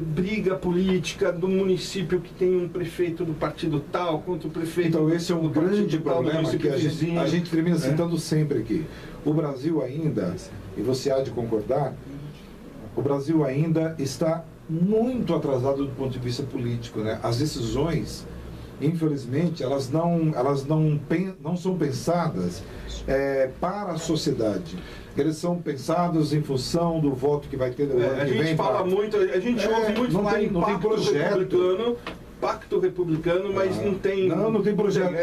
briga política do município que tem um prefeito do partido tal contra o prefeito. Então esse é um grande problema que a gente termina citando sempre aqui. O Brasil ainda, e você há de concordar, o Brasil ainda está muito atrasado do ponto de vista político, né? As decisões, infelizmente, elas não são pensadas para a sociedade. Eles são pensados em função do voto que vai ter no ano que vem. A gente ouve muito falar em pacto republicano, mas não tem... Não tem projeto.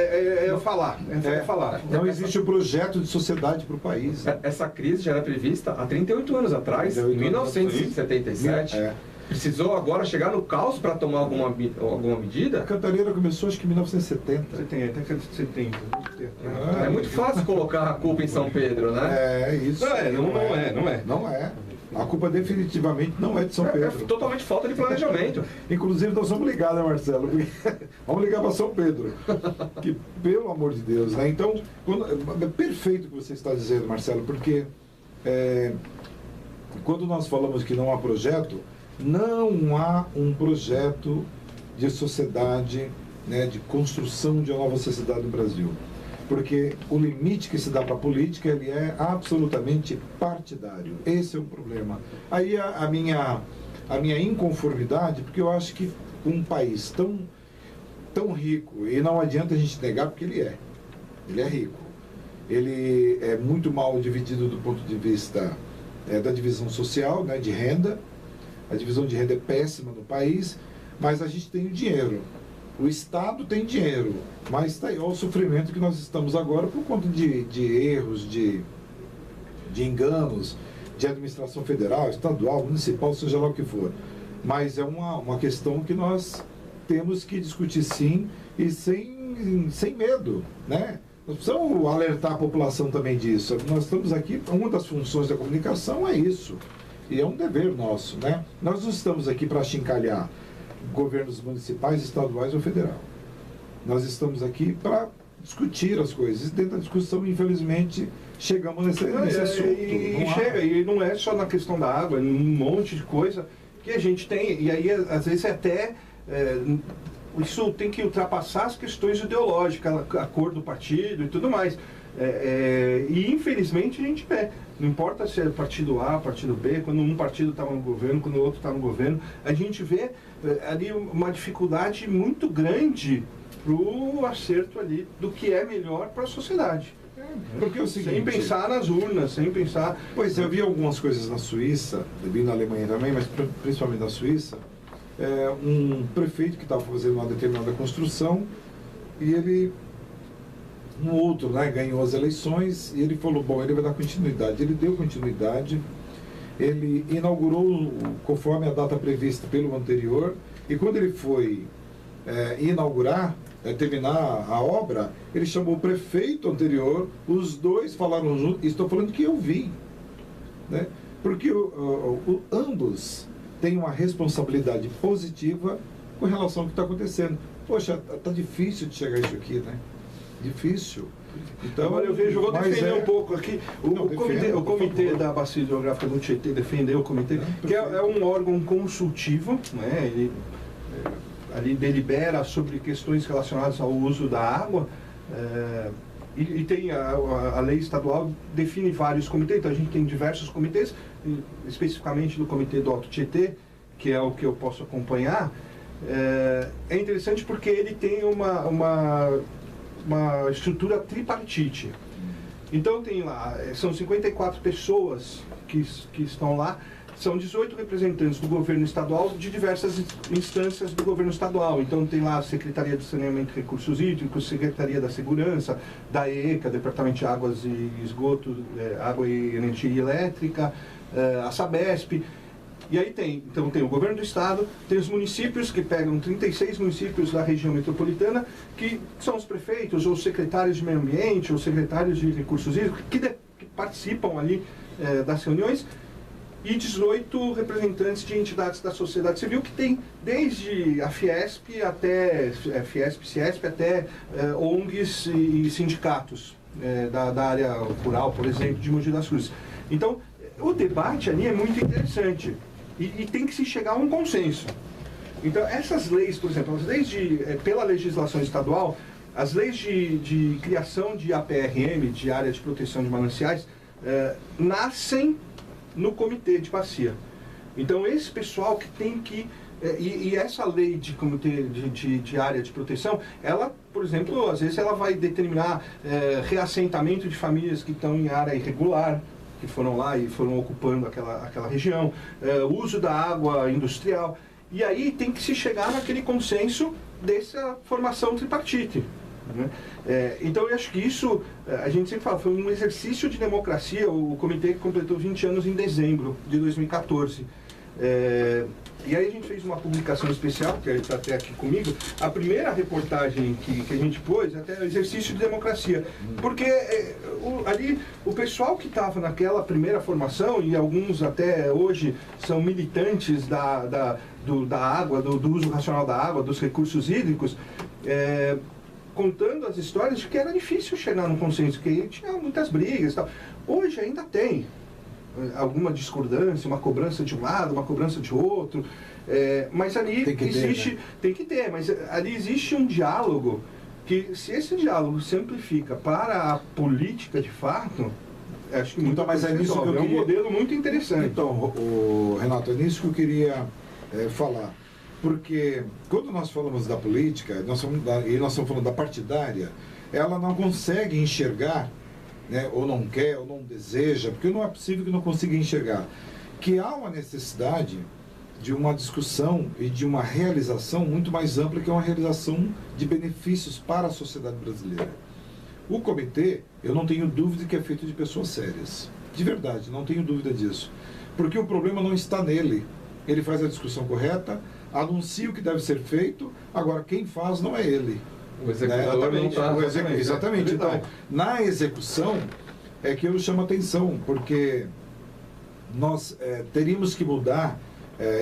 Falar. Não existe um projeto de sociedade para o país. Essa crise já era prevista há 38 anos atrás, em 1977. Precisou agora chegar no caos para tomar alguma medida? A Cantareira começou acho que em 1970. Década de 70. É muito fácil colocar a culpa em São Pedro, né? Isso. Não é. A culpa definitivamente não é de São Pedro. É totalmente falta de planejamento. Inclusive nós vamos ligar, né, Marcelo? Vamos ligar para São Pedro. Que, pelo amor de Deus, né? Então, é perfeito o que você está dizendo, Marcelo, porque quando nós falamos que não há projeto, não há um projeto de sociedade, né, de construção de uma nova sociedade no Brasil. Porque o limite que se dá para a política, ele é absolutamente partidário. Esse é o problema. Aí a minha inconformidade, porque eu acho que um país tão rico, e não adianta a gente negar porque ele é rico. Ele é muito mal dividido do ponto de vista da divisão social, né, de renda. A divisão de renda é péssima no país, mas a gente tem o dinheiro. O Estado tem dinheiro, mas está aí, olha o sofrimento que nós estamos agora por conta de erros, de enganos, de administração federal, estadual, municipal, seja lá o que for. Mas é uma questão que nós temos que discutir sim, e sem medo, né? Nós precisamos alertar a população também disso. Nós estamos aqui, uma das funções da comunicação é isso, e é um dever nosso, né? Nós não estamos aqui para achincalhar governos municipais, estaduais ou federal. Nós estamos aqui para discutir as coisas. E dentro da discussão, infelizmente, chegamos nesse assunto. E não é só na questão da água, é um monte de coisa que a gente tem. E aí, às vezes, até isso tem que ultrapassar as questões ideológicas, a cor do partido e tudo mais. E infelizmente a gente vê, não importa se é partido A, partido B, quando um partido está no governo, quando o outro está no governo, a gente vê ali uma dificuldade muito grande para o acerto ali do que é melhor para a sociedade. Porque é o seguinte, sem pensar nas urnas, sem pensar... Pois eu vi algumas coisas na Suíça, eu vi na Alemanha também, mas principalmente na Suíça, um prefeito que estava fazendo uma determinada construção e um outro, né, ganhou as eleições e ele falou, bom, ele vai dar continuidade. Ele deu continuidade, ele inaugurou conforme a data prevista pelo anterior, e quando ele foi inaugurar, terminar a obra, ele chamou o prefeito anterior, os dois falaram junto, estou falando que eu vi, né, porque ambos têm uma responsabilidade positiva com relação ao que está acontecendo. Poxa, está difícil de chegar a isso aqui, né? Difícil. Então, agora eu vejo, vou defender um pouco aqui, o comitê da Bacia Hidrográfica do Tietê, defendeu o comitê, que é um órgão consultivo, né? Ele ali delibera sobre questões relacionadas ao uso da água, e tem a lei estadual define vários comitês, então a gente tem diversos comitês, especificamente do comitê do Alto Tietê, que é o que eu posso acompanhar. É interessante porque ele tem uma estrutura tripartite. Então tem lá, são 54 pessoas que estão lá, são 18 representantes do governo estadual de diversas instâncias do governo estadual. Então tem lá a Secretaria de Saneamento e Recursos Hídricos, Secretaria da Segurança, da ECA, Departamento de Águas e Esgoto, Água e Energia Elétrica, a Sabesp. E aí então tem o governo do estado, tem os municípios, que pegam 36 municípios da região metropolitana, que são os prefeitos, ou secretários de meio ambiente, ou secretários de recursos hídricos, que participam ali das reuniões, e 18 representantes de entidades da sociedade civil, que tem desde a Fiesp até Ciesp, até ONGs e sindicatos da área rural, por exemplo, de Mogi das Cruzes. Então, o debate ali é muito interessante. E tem que se chegar a um consenso. Então, essas leis, por exemplo, as leis pela legislação estadual, as leis de criação de APRM, de Área de Proteção de Mananciais, nascem no Comitê de Bacia. Então, esse pessoal que tem que... E essa lei de comitê de área de proteção, ela, por exemplo, às vezes ela vai determinar reassentamento de famílias que estão em área irregular, que foram lá e foram ocupando aquela região, uso da água industrial. E aí tem que se chegar naquele consenso dessa formação tripartite, né? Então eu acho que isso, a gente sempre fala, foi um exercício de democracia. O comitê completou 20 anos em dezembro de 2014. E aí a gente fez uma publicação especial, que está até aqui comigo. A primeira reportagem que a gente pôs, até o exercício de democracia. Porque ali o pessoal que estava naquela primeira formação, e alguns até hoje são militantes da água, do uso racional da água, dos recursos hídricos, contando as histórias de que era difícil chegar num consenso, que tinha muitas brigas e tal. Hoje ainda tem alguma discordância, uma cobrança de um lado, uma cobrança de outro, mas ali tem que ter, mas ali existe um diálogo que, se esse diálogo se amplifica para a política de fato, acho que então, mas é nisso que eu queria... um modelo muito interessante. Então, Renato, é nisso que eu queria falar, porque quando nós falamos da política, nós estamos falando da partidária, ela não consegue enxergar, né, ou não quer, ou não deseja, porque não é possível que não consiga enxergar, que há uma necessidade de uma discussão e de uma realização muito mais ampla, que é uma realização de benefícios para a sociedade brasileira. O comitê, eu não tenho dúvida que é feito de pessoas sérias, de verdade, não tenho dúvida disso, porque o problema não está nele. Ele faz a discussão correta, anuncia o que deve ser feito, agora quem faz não é ele. O executador não está. Exatamente. Então, na execução é que eu chamo a atenção, porque nós teríamos que mudar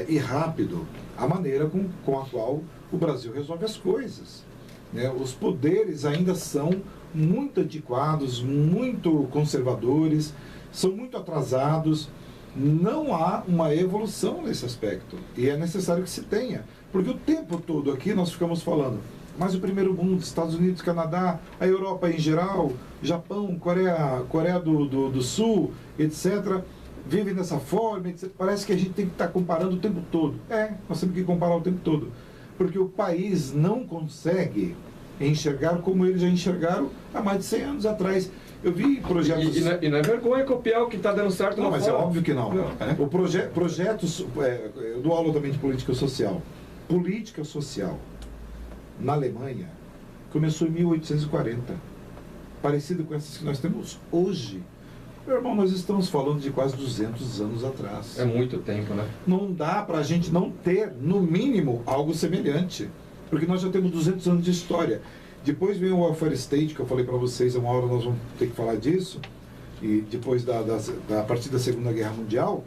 e rápido a maneira com a qual o Brasil resolve as coisas. Né? Os poderes ainda são muito antiquados, muito conservadores, são muito atrasados. Não há uma evolução nesse aspecto. E é necessário que se tenha. Porque o tempo todo aqui nós ficamos falando, mas o primeiro mundo, Estados Unidos, Canadá, a Europa em geral, Japão, Coreia do Sul, etc., vivem dessa forma, etc. Parece que a gente tem que estar comparando o tempo todo. Nós temos que comparar o tempo todo. Porque o país não consegue enxergar como eles já enxergaram há mais de 100 anos atrás. Eu vi projetos... E não é vergonha copiar o que está dando certo não, mas fora. É óbvio que não. O projetos... eu dou aula também de política social. Política social na Alemanha começou em 1840. Parecido com essas que nós temos hoje. Meu irmão, nós estamos falando de quase 200 anos atrás. É muito tempo, né? Não dá para a gente não ter, no mínimo, algo semelhante. Porque nós já temos 200 anos de história. Depois vem o welfare state, que eu falei para vocês, uma hora nós vamos ter que falar disso, e depois a partir da Segunda Guerra Mundial.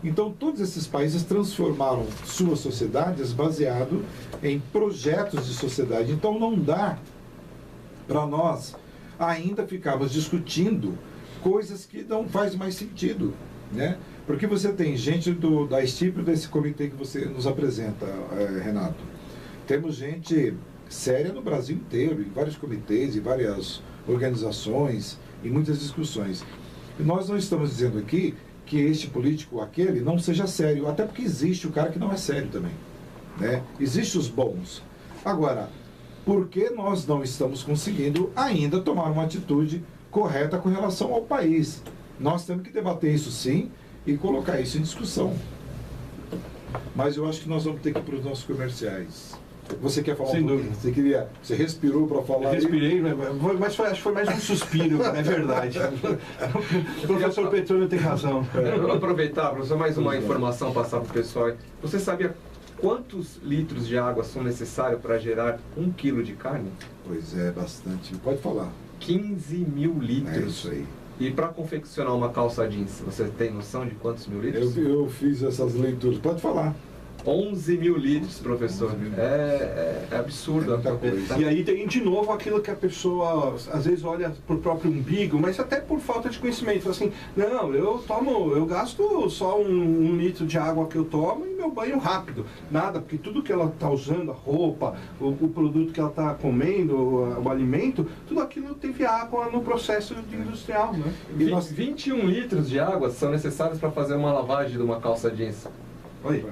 Então, todos esses países transformaram suas sociedades baseado em projetos de sociedade. Então, não dá para nós ainda ficarmos discutindo coisas que não faz mais sentido, né? Porque você tem gente da estirpe desse comitê que você nos apresenta, Renato. Temos gente séria no Brasil inteiro, em vários comitês, em várias organizações, em muitas discussões. E nós não estamos dizendo aqui que este político ou aquele não seja sério, até porque existe o cara que não é sério também, né? Existem os bons. Agora, por que nós não estamos conseguindo ainda tomar uma atitude correta com relação ao país? Nós temos que debater isso sim e colocar isso em discussão. Mas eu acho que nós vamos ter que ir para os nossos comerciais. Você quer falar Sem dúvida. Você respirou para falar? Respirei, mas acho que foi mais um suspiro, é verdade. O professor Petrônio tem razão. Vou aproveitar, professor, mais uma informação passar para o pessoal. Você sabia quantos litros de água são necessários para gerar 1 quilo de carne? Pois é, bastante. Pode falar. 15 mil litros. É isso aí. E para confeccionar uma calça jeans, você tem noção de quantos mil litros? Eu fiz essas leituras. Pode falar. 11 mil litros, professor. É absurdo. É muita coisa. E aí tem de novo aquilo que a pessoa às vezes olha pro próprio umbigo, mas até por falta de conhecimento. Fala assim, não, eu gasto só um litro de água que eu tomo e meu banho rápido. Nada, porque tudo que ela está usando, a roupa, o produto que ela está comendo, o alimento, tudo aquilo teve água no processo industrial, né? E 21 litros de água são necessários para fazer uma lavagem de uma calça jeans. Oi.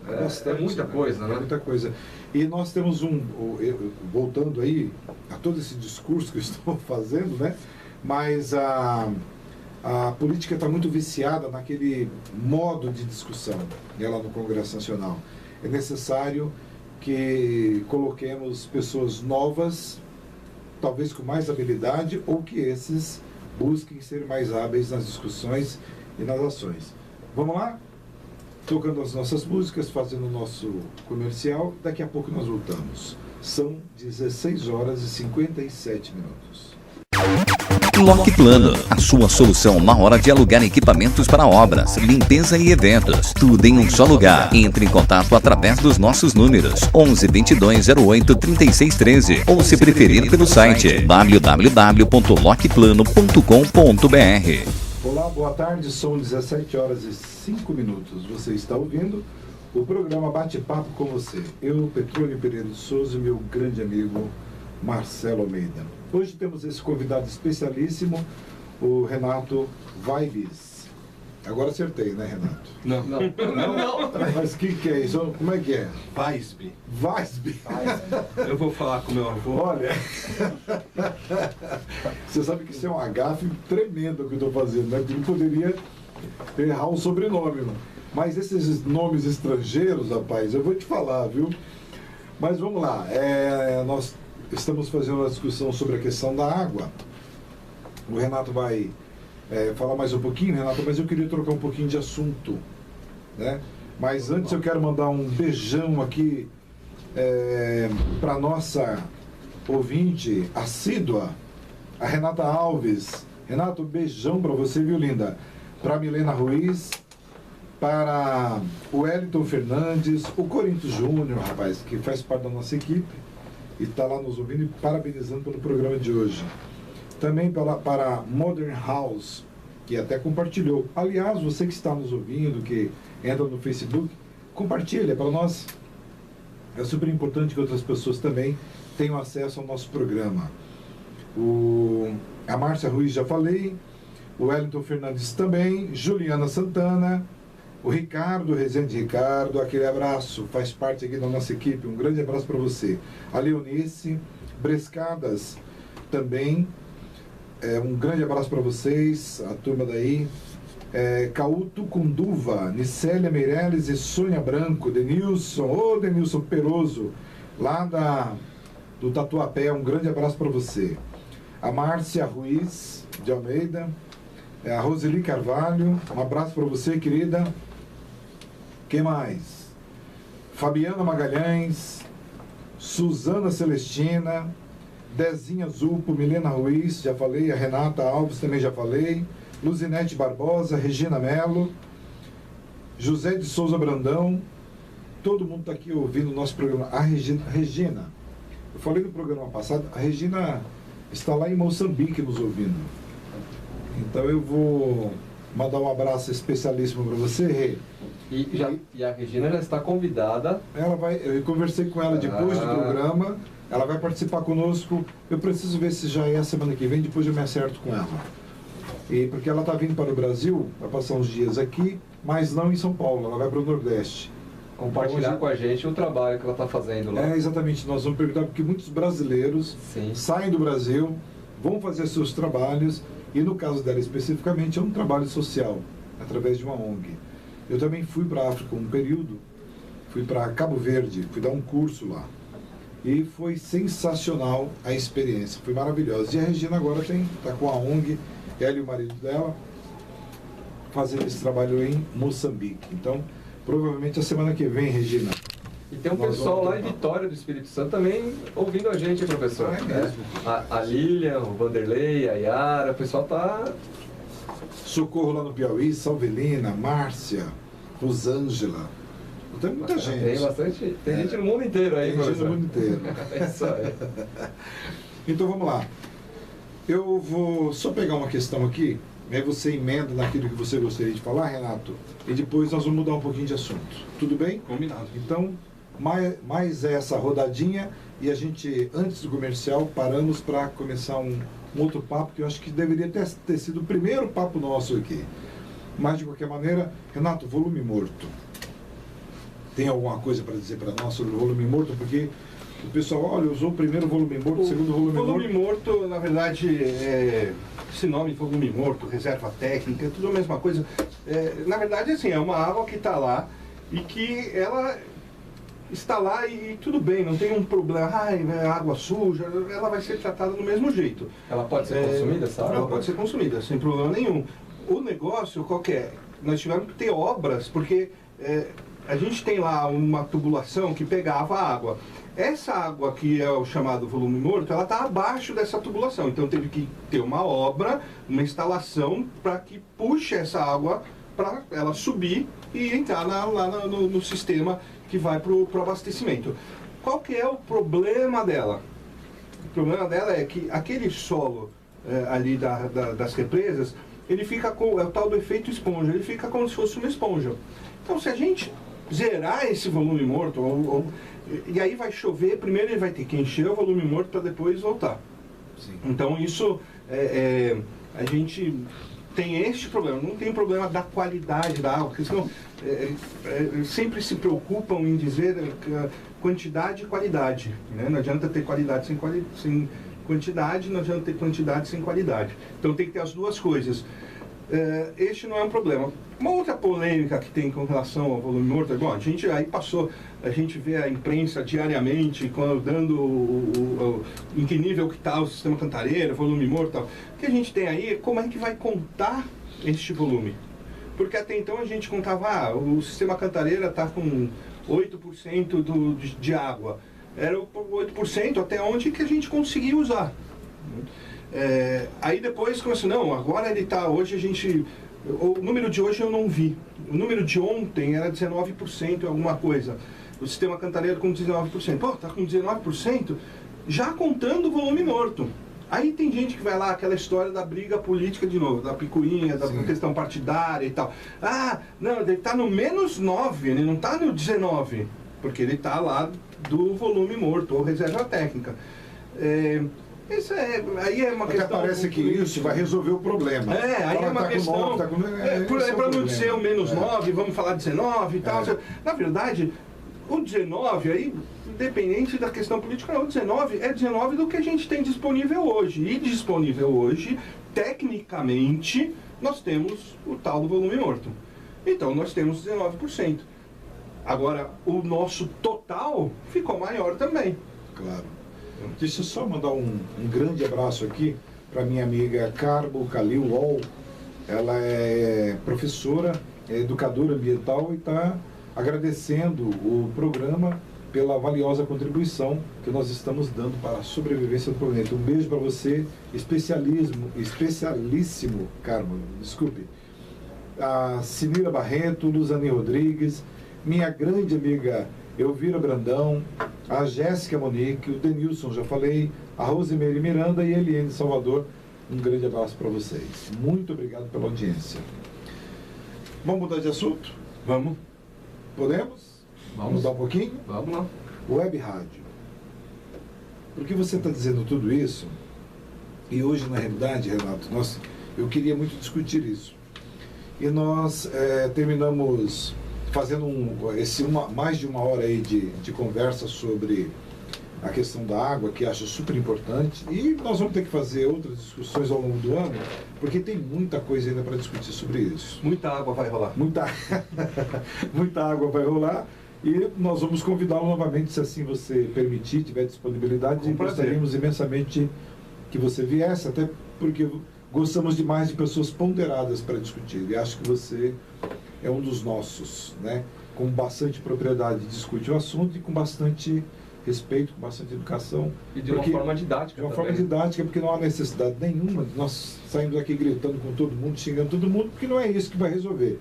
É muita coisa, né? É muita coisa. E nós temos voltando aí a todo esse discurso que eu estou fazendo, né? Mas a política está muito viciada naquele modo de discussão lá no Congresso Nacional. É necessário que coloquemos pessoas novas, talvez com mais habilidade, ou que esses busquem ser mais hábeis nas discussões e nas ações. Vamos lá? tocando as nossas músicas, fazendo o nosso comercial. Daqui a pouco nós voltamos. São 16 horas e 57 minutos. Lock Plano, a sua solução na hora de alugar equipamentos para obras, limpeza e eventos. Tudo em um só lugar. Entre em contato através dos nossos números 11 22 08 36 13 ou, se preferir, pelo site www.lockplano.com.br. Olá, boa tarde. São 17 horas e 5 minutos. Você está ouvindo o programa Bate-Papo com você. Eu, Petrônio Pereira de Souza, e meu grande amigo Marcelo Almeida. Hoje temos esse convidado especialíssimo, o Renato Vibes. Agora acertei, né, Renato? Não. Mas o que é isso? Como é que é? Weisby. Weisby. Eu vou falar com meu avô. Olha, você sabe que isso é um agafe tremendo que eu estou fazendo, né? Porque não poderia errar o sobrenome, mano. Mas esses nomes estrangeiros, rapaz, eu vou te falar, viu? Mas vamos lá. Nós estamos fazendo uma discussão sobre a questão da água. O Renato vai falar mais um pouquinho, Renato, mas eu queria trocar um pouquinho de assunto, né? Mas antes eu quero mandar um beijão aqui para nossa ouvinte assídua, a Renata Alves. Renato, beijão para você, viu, linda? Para Milena Ruiz, para o Wellington Fernandes, o Corinto Júnior, rapaz, que faz parte da nossa equipe e está lá nos ouvindo e parabenizando pelo programa de hoje. Também para Modern House, que até compartilhou. Aliás, você que está nos ouvindo, que entra no Facebook, compartilha para nós. É super importante que outras pessoas também tenham acesso ao nosso programa. A Márcia Ruiz já falei, o Wellington Fernandes também, Juliana Santana, o Ricardo, Rezende Ricardo, aquele abraço, faz parte aqui da nossa equipe, um grande abraço para você. A Leonice, Brescadas também, um grande abraço para vocês, a turma daí. Cauto Cunduva, Nicélia Meirelles e Sônia Branco, Denilson, Denilson Peroso, lá do Tatuapé, um grande abraço para você. A Márcia Ruiz de Almeida, a Roseli Carvalho, um abraço para você, querida. Quem mais? Fabiana Magalhães, Suzana Celestina, Dezinha Zupo, Milena Ruiz, já falei, a Renata Alves também já falei, Luzinete Barbosa, Regina Melo, José de Souza Brandão, todo mundo está aqui ouvindo o nosso programa. A Regina, eu falei no programa passado, a Regina está lá em Moçambique nos ouvindo. Então eu vou mandar um abraço especialíssimo para você, Rê. E a Regina já está convidada. Eu conversei com ela depois do programa, ela vai participar conosco. Eu preciso ver se já é a semana que vem, depois eu me acerto com ela. Porque ela está vindo para o Brasil, vai passar uns dias aqui, mas não em São Paulo, ela vai para o Nordeste. Compartilhar com a gente o trabalho que ela está fazendo lá. Exatamente, nós vamos perguntar porque muitos brasileiros saem do Brasil, vão fazer seus trabalhos, e no caso dela especificamente é um trabalho social, através de uma ONG. Eu também fui para a África um período, fui para Cabo Verde, fui dar um curso lá. E foi sensacional a experiência, foi maravilhosa. E a Regina agora está com a ONG, ela e o marido dela, fazendo esse trabalho em Moçambique. Então, provavelmente a semana que vem, Regina. E tem um pessoal lá em Vitória do Espírito Santo também ouvindo a gente, professor. A Lilian, o Vanderlei, a Yara, o pessoal tá... Socorro lá no Piauí, Salvelina, Márcia, Rosângela. Tem muita gente. Tem bastante, tem gente no mundo inteiro aí, tem gente no mundo inteiro. É isso aí. Então vamos lá. Eu vou só pegar uma questão aqui, aí você emenda naquilo que você gostaria de falar, Renato, e depois nós vamos mudar um pouquinho de assunto. Tudo bem? Combinado. Então, mais essa rodadinha, e a gente, antes do comercial, paramos para começar um outro papo, que eu acho que deveria ter sido o primeiro papo nosso aqui. Mas, de qualquer maneira, Renato, volume morto. Tem alguma coisa para dizer para nós sobre o volume morto? Porque o pessoal, olha, usou o primeiro volume morto, o segundo volume morto. Volume morto, na verdade, esse nome volume morto, reserva técnica, é tudo a mesma coisa. Na verdade, assim, é uma água que está lá e que ela está lá e tudo bem, não tem um problema, é água suja, ela vai ser tratada do mesmo jeito. Ela pode ser consumida, essa água? Ela pode ser consumida, sem problema nenhum. O negócio, qual que é? Nós tivemos que ter obras, porque a gente tem lá uma tubulação que pegava a água. Essa água que é o chamado volume morto, ela está abaixo dessa tubulação. Então teve que ter uma obra, uma instalação para que puxe essa água para ela subir e entrar lá no sistema que vai para o abastecimento. Qual que é o problema dela? O problema dela é que aquele solo ali das represas, ele fica com, é o tal do efeito esponja, ele fica como se fosse uma esponja. Então se a gente zerar esse volume morto, e aí vai chover, primeiro ele vai ter que encher o volume morto para depois voltar. Sim. Então isso, a gente tem este problema, não tem problema da qualidade da água, porque senão sempre se preocupam em dizer quantidade e qualidade, né? Não adianta ter qualidade sem quantidade, não adianta ter quantidade sem qualidade. Então tem que ter as duas coisas. Este não é um problema. Uma outra polêmica que tem com relação ao volume morto, bom, a gente aí passou, a gente vê a imprensa diariamente dando em que nível que está o sistema Cantareira, volume morto e tal. O que a gente tem aí é como é que vai contar este volume. Porque até então a gente contava, o sistema Cantareira está com 8% de água. Era o 8% até onde que a gente conseguia usar. Aí depois começou, não, agora ele está, hoje a gente, o número de hoje eu não vi, o número de ontem era 19% alguma coisa, o sistema Cantareira com 19%, pô, está com 19%, já contando o volume morto. Aí tem gente que vai lá, aquela história da briga política de novo, da picuinha, da questão partidária e tal. Ah, não, ele está no -9, ele não está no 19, porque ele está lá do volume morto, ou reserva técnica. Isso aí é uma Até questão... parece que isso vai resolver o problema. Aí é uma questão... Para não dizer o -9, vamos falar 19 e tal. Na verdade, o 19 aí, independente da questão política, não, o 19 é 19 do que a gente tem disponível hoje. E disponível hoje, tecnicamente, nós temos o tal do volume morto. Então, nós temos 19%. Agora, o nosso total ficou maior também. Claro. Deixa eu só mandar um grande abraço aqui para minha amiga Carbo Calil Wall. Ela é professora, é educadora ambiental e está agradecendo o programa pela valiosa contribuição que nós estamos dando para a sobrevivência do planeta. Um beijo para você, especialíssimo, Carmo, desculpe. A Sinira Barreto, Luzane Rodrigues, minha grande amiga Elvira Brandão, a Jéssica Monique, o Denilson, já falei, a Rosemary Miranda e a Eliane Salvador. Um grande abraço para vocês. Muito obrigado pela audiência. Vamos mudar de assunto? Vamos. Podemos? Vamos mudar um pouquinho? Vamos lá. Web rádio. Por que você está dizendo tudo isso? E hoje, na realidade, Renato, eu queria muito discutir isso. E nós terminamos fazendo mais de uma hora aí de conversa sobre a questão da água, que acho super importante. E nós vamos ter que fazer outras discussões ao longo do ano, porque tem muita coisa ainda para discutir sobre isso. Muita água vai rolar. Muita água vai rolar. E nós vamos convidá-lo novamente, se assim você permitir, tiver disponibilidade. E gostaríamos imensamente que você viesse, até porque gostamos demais de pessoas ponderadas para discutir. E acho que você é um dos nossos, né? Com bastante propriedade discute o assunto e com bastante respeito, com bastante educação. E de uma forma didática. De uma forma didática, porque não há necessidade nenhuma de nós sairmos aqui gritando com todo mundo, xingando todo mundo, porque não é isso que vai resolver.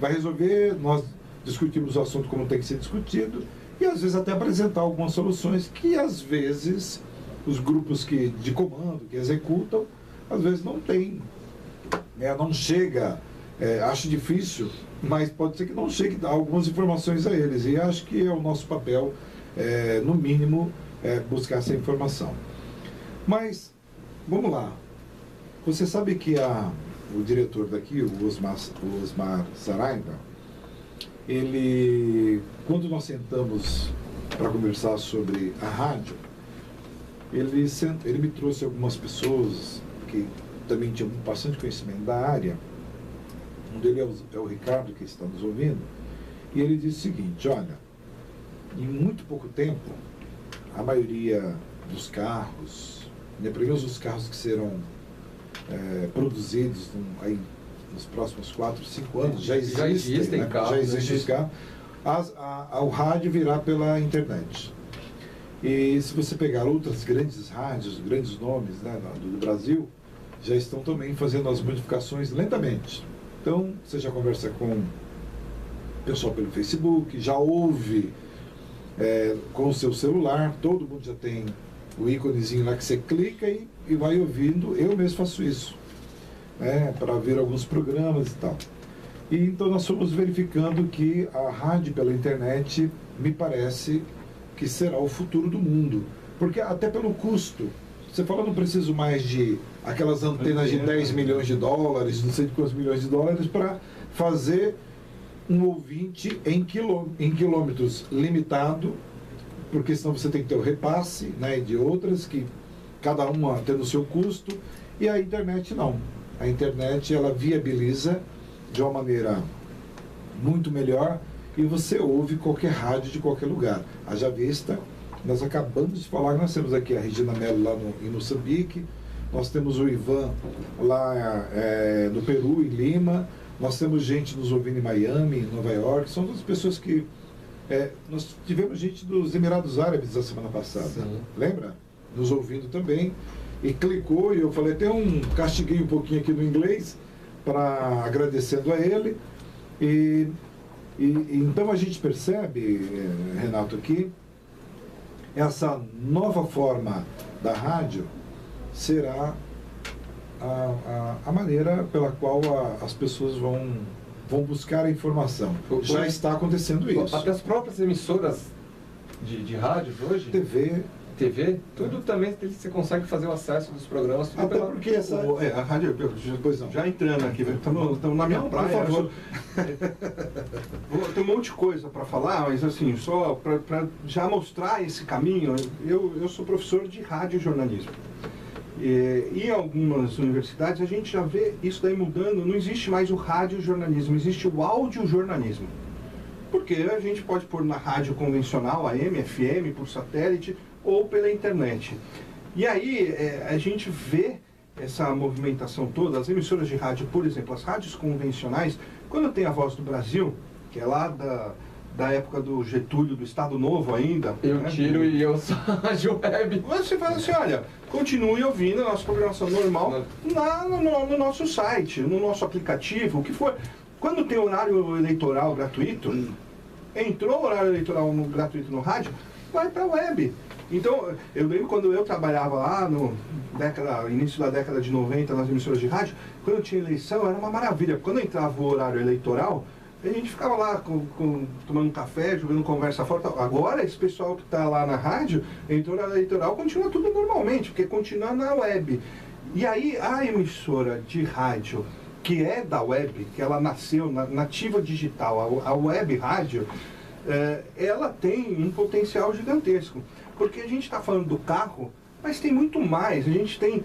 Vai resolver, nós discutimos o assunto como tem que ser discutido e às vezes até apresentar algumas soluções que às vezes os grupos de comando, que executam, às vezes não tem, não chega, acho difícil, mas pode ser que não chegue a dar algumas informações a eles, e acho que é o nosso papel, no mínimo, buscar essa informação. Mas, vamos lá, você sabe que o diretor daqui, o Osmar Saraiva, quando nós sentamos para conversar sobre a rádio, ele me trouxe algumas pessoas que também tinham bastante conhecimento da área. Um deles é o Ricardo, que está nos ouvindo, e ele disse o seguinte: olha, em muito pouco tempo, a maioria dos carros, pelo menos os carros que serão produzidos aí nos próximos 4, 5 anos, já existem existem, né? carros, Já existem os carros, o rádio virá pela internet. E se você pegar outras grandes rádios, grandes nomes, né, do Brasil, já estão também fazendo as modificações lentamente. Então, você já conversa com o pessoal pelo Facebook, já ouve com o seu celular, todo mundo já tem o íconezinho lá que você clica e vai ouvindo. Eu mesmo faço isso, né, para ver alguns programas e tal. E então nós fomos verificando que a rádio pela internet me parece que será o futuro do mundo. Porque até pelo custo, você fala, não preciso mais de aquelas antenas de 10 milhões de dólares, não sei de quantos milhões de dólares, para fazer um ouvinte em quilômetros limitado, porque senão você tem que ter o repasse, né, de outras, que cada uma tendo o seu custo, e a internet não. A internet, ela viabiliza de uma maneira muito melhor, e você ouve qualquer rádio de qualquer lugar. Haja vista, nós acabamos de falar que nós temos aqui a Regina Mello lá em Moçambique, nós temos o Ivan lá no Peru, em Lima, nós temos gente nos ouvindo em Miami, em Nova York, são duas pessoas que... nós tivemos gente dos Emirados Árabes a semana passada, sim, lembra? Nos ouvindo também, e clicou, e eu falei, até castiguei um pouquinho aqui no inglês, agradecendo a ele, e então a gente percebe, Renato, aqui, essa nova forma da rádio será a maneira pela qual as pessoas vão buscar a informação. Já está acontecendo isso. Até as próprias emissoras de rádios hoje, TV, tudo também você consegue fazer o acesso dos programas. Tudo até porque a rádio, já entrando aqui, estamos na minha praia. Tem um monte de coisa para falar, mas assim, só para já mostrar esse caminho, eu sou professor de radiojornalismo. Em algumas universidades a gente já vê isso daí mudando, não existe mais o radiojornalismo, existe o audiojornalismo. Porque a gente pode pôr na rádio convencional, AM, FM, por satélite ou pela internet. E aí a gente vê essa movimentação toda, as emissoras de rádio, por exemplo, as rádios convencionais, quando tem a Voz do Brasil, que é lá da época do Getúlio, do Estado Novo ainda. Eu tiro e eu sou a rádio web. Você fala assim, olha, continue ouvindo a nossa programação normal no nosso site, no nosso aplicativo, o que for. Quando tem horário eleitoral gratuito, entrou horário eleitoral gratuito no rádio, vai para a web. Então, eu lembro quando eu trabalhava lá no início da década de 90 nas emissoras de rádio, quando tinha eleição era uma maravilha. Quando entrava o horário eleitoral, a gente ficava lá tomando um café, jogando conversa fora. Agora, esse pessoal que está lá na rádio, entrou na eleitoral, continua tudo normalmente, porque continua na web. E aí, a emissora de rádio, que é da web, que ela nasceu nativa digital, a web rádio, ela tem um potencial gigantesco. Porque a gente está falando do carro, mas tem muito mais. A gente tem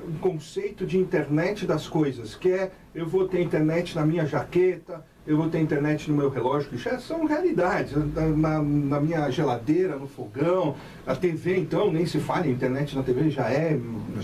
um conceito de internet das coisas, que eu vou ter internet na minha jaqueta, eu vou ter internet no meu relógio, que já são realidades, na minha geladeira, no fogão, a TV, então, nem se fala, a internet na TV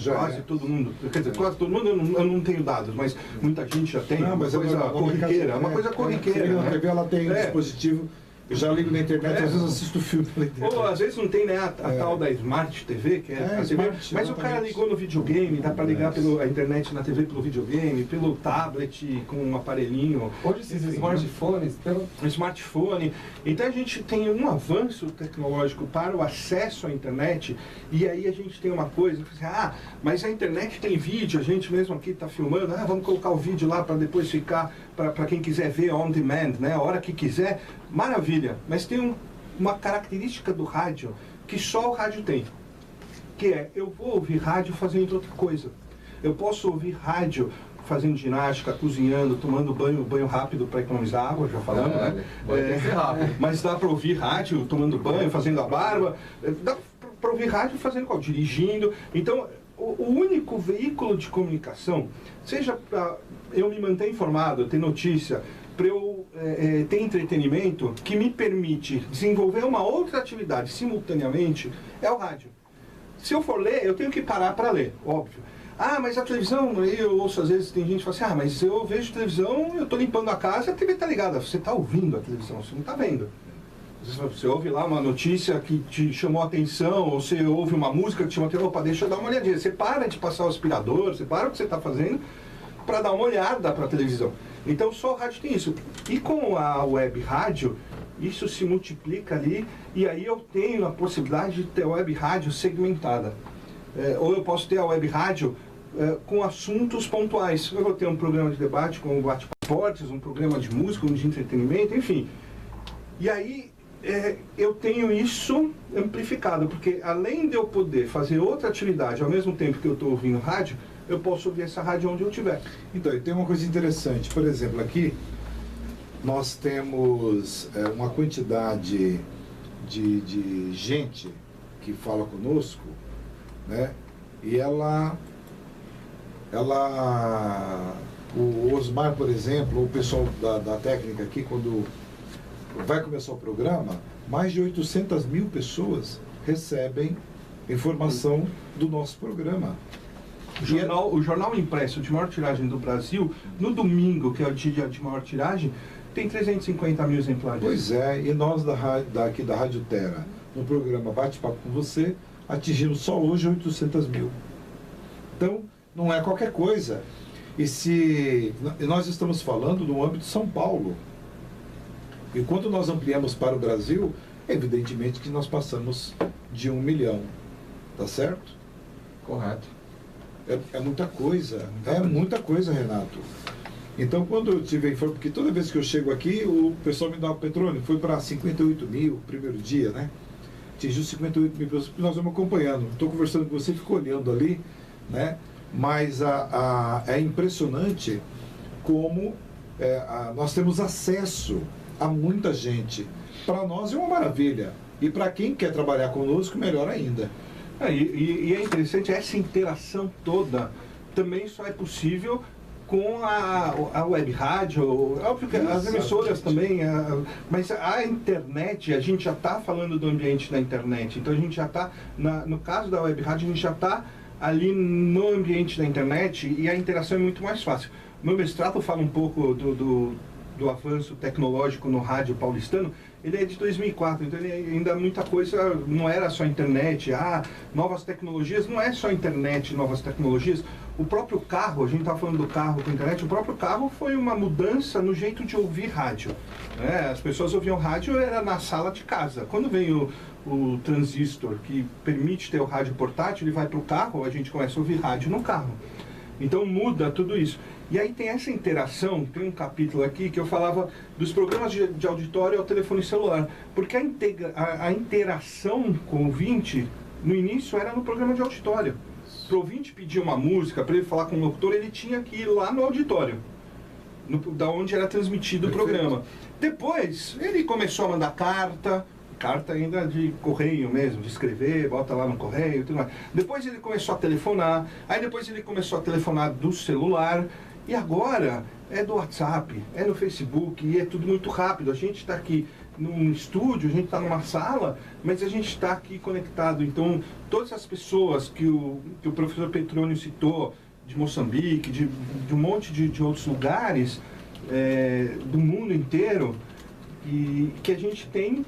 quase todo mundo, quer dizer, quase todo mundo, eu não tenho dados, mas muita gente já tem, mas é uma coisa corriqueira. Na TV ela tem um dispositivo. Eu já ligo na internet, às vezes assisto filme pela internet. Ou às vezes não tem, né, a tal da Smart TV, que a TV, mas exatamente. O cara ligou no videogame, dá para ligar a internet na TV pelo videogame, pelo tablet, com um aparelhinho. Hoje esses smartphones, smartphone. Então a gente tem um avanço tecnológico para o acesso à internet, e aí a gente tem uma coisa, mas a internet tem vídeo, a gente mesmo aqui está filmando, vamos colocar o vídeo lá para depois ficar, para quem quiser ver on demand, né, a hora que quiser. Maravilha, mas tem uma característica do rádio que só o rádio tem, que eu vou ouvir rádio fazendo outra coisa. Eu posso ouvir rádio fazendo ginástica, cozinhando, tomando banho rápido para economizar água, já falamos, né? Mas dá para ouvir rádio tomando banho, fazendo a barba, dá para ouvir rádio fazendo dirigindo. Então, o único veículo de comunicação, seja para eu me manter informado, ter notícia, para eu ter entretenimento, que me permite desenvolver uma outra atividade simultaneamente, é o rádio. Se eu for ler, eu tenho que parar para ler, óbvio. Ah, mas a televisão, aí eu ouço às vezes, tem gente que fala assim, mas eu vejo televisão, eu tô limpando a casa, a TV tá ligada. Você tá ouvindo a televisão, você não tá vendo. Você ouve lá uma notícia que te chamou a atenção, ou você ouve uma música que te chamou a atenção, opa, deixa eu dar uma olhadinha. Você para de passar o aspirador, você para o que você está fazendo para dar uma olhada para a televisão. Então só o rádio tem isso. E com a web rádio, isso se multiplica ali, e aí eu tenho a possibilidade de ter a web rádio segmentada. Ou eu posso ter a web rádio com assuntos pontuais. Eu vou ter um programa de debate com o Bate-Esportes, um programa de música, um de entretenimento, enfim. E aí eu tenho isso amplificado, porque além de eu poder fazer outra atividade ao mesmo tempo que eu estou ouvindo rádio, eu posso ouvir essa rádio onde eu estiver. Então, e tem uma coisa interessante, por exemplo, aqui nós temos uma quantidade de gente que fala conosco, né? E o Osmar, por exemplo, o pessoal da técnica aqui, quando vai começar o programa, mais de 800 mil pessoas recebem informação do nosso programa. O jornal impresso de maior tiragem do Brasil, no domingo, que é o dia de maior tiragem, tem 350 mil exemplares. Pois é, e nós daqui da Rádio Terra, no programa Bate-Papo com Você, atingimos só hoje 800 mil. Então, não é qualquer coisa. E nós estamos falando no âmbito de São Paulo. E quando nós ampliamos para o Brasil, evidentemente que nós passamos de 1 milhão. Tá certo? Correto. É muita coisa. É muita coisa, Renato. Então, quando eu tive a informação, porque toda vez que eu chego aqui, o pessoal me dá o Petrônio, foi para 58 mil, primeiro dia, né? Atingiu 58 mil pessoas, nós vamos acompanhando. Estou conversando com você, fico olhando ali, né? Mas é impressionante como nós temos acesso a muita gente. Para nós é uma maravilha. E para quem quer trabalhar conosco, melhor ainda. E é interessante, essa interação toda também só é possível com a web rádio, óbvio que as emissoras também, mas a internet, a gente já está falando do ambiente da internet, então a gente já está, no caso da web rádio, a gente já está ali no ambiente da internet e a interação é muito mais fácil. Meu mestrado fala um pouco do avanço tecnológico no rádio paulistano. Ele é de 2004, então ele ainda muita coisa, não era só internet, novas tecnologias, não é só internet, novas tecnologias. O próprio carro, a gente está falando do carro com internet, o próprio carro foi uma mudança no jeito de ouvir rádio. Né? As pessoas ouviam rádio, era na sala de casa. Quando vem o transistor, que permite ter o rádio portátil, ele vai para o carro, a gente começa a ouvir rádio no carro. Então muda tudo isso. E aí tem essa interação, tem um capítulo aqui que eu falava dos programas de auditório ao telefone celular. Porque a interação com o ouvinte, no início, era no programa de auditório. Para o ouvinte pedir uma música, para ele falar com o locutor, ele tinha que ir lá no auditório, da onde era transmitido o programa. Depois, ele começou a mandar carta ainda de correio mesmo, de escrever, bota lá no correio e tudo mais. Depois ele começou a telefonar, aí depois ele começou a telefonar do celular, e agora é do WhatsApp, é no Facebook, e é tudo muito rápido. A gente está aqui num estúdio, a gente está numa sala, mas a gente está aqui conectado. Então, todas as pessoas que o professor Petrônio citou, de Moçambique, de um monte de outros lugares, do mundo inteiro, e que a gente tem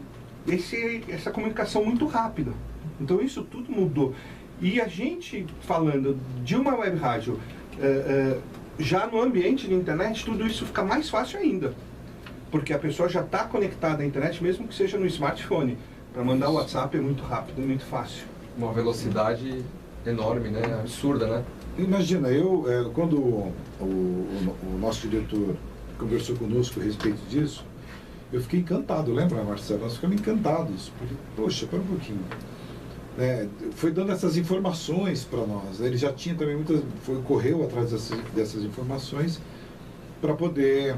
essa comunicação muito rápida. Então isso tudo mudou. E a gente falando de uma web rádio, já no ambiente de internet, tudo isso fica mais fácil ainda. Porque a pessoa já está conectada à internet, mesmo que seja no smartphone. Para mandar o WhatsApp é muito rápido, é muito fácil. Uma velocidade enorme, né? Absurda, né? Imagina, quando o nosso diretor conversou conosco a respeito disso, eu fiquei encantado, lembra, Marcelo? Nós ficamos encantados. Porque, poxa, para um pouquinho. Foi dando essas informações para nós. Ele já tinha também correu atrás dessas informações para poder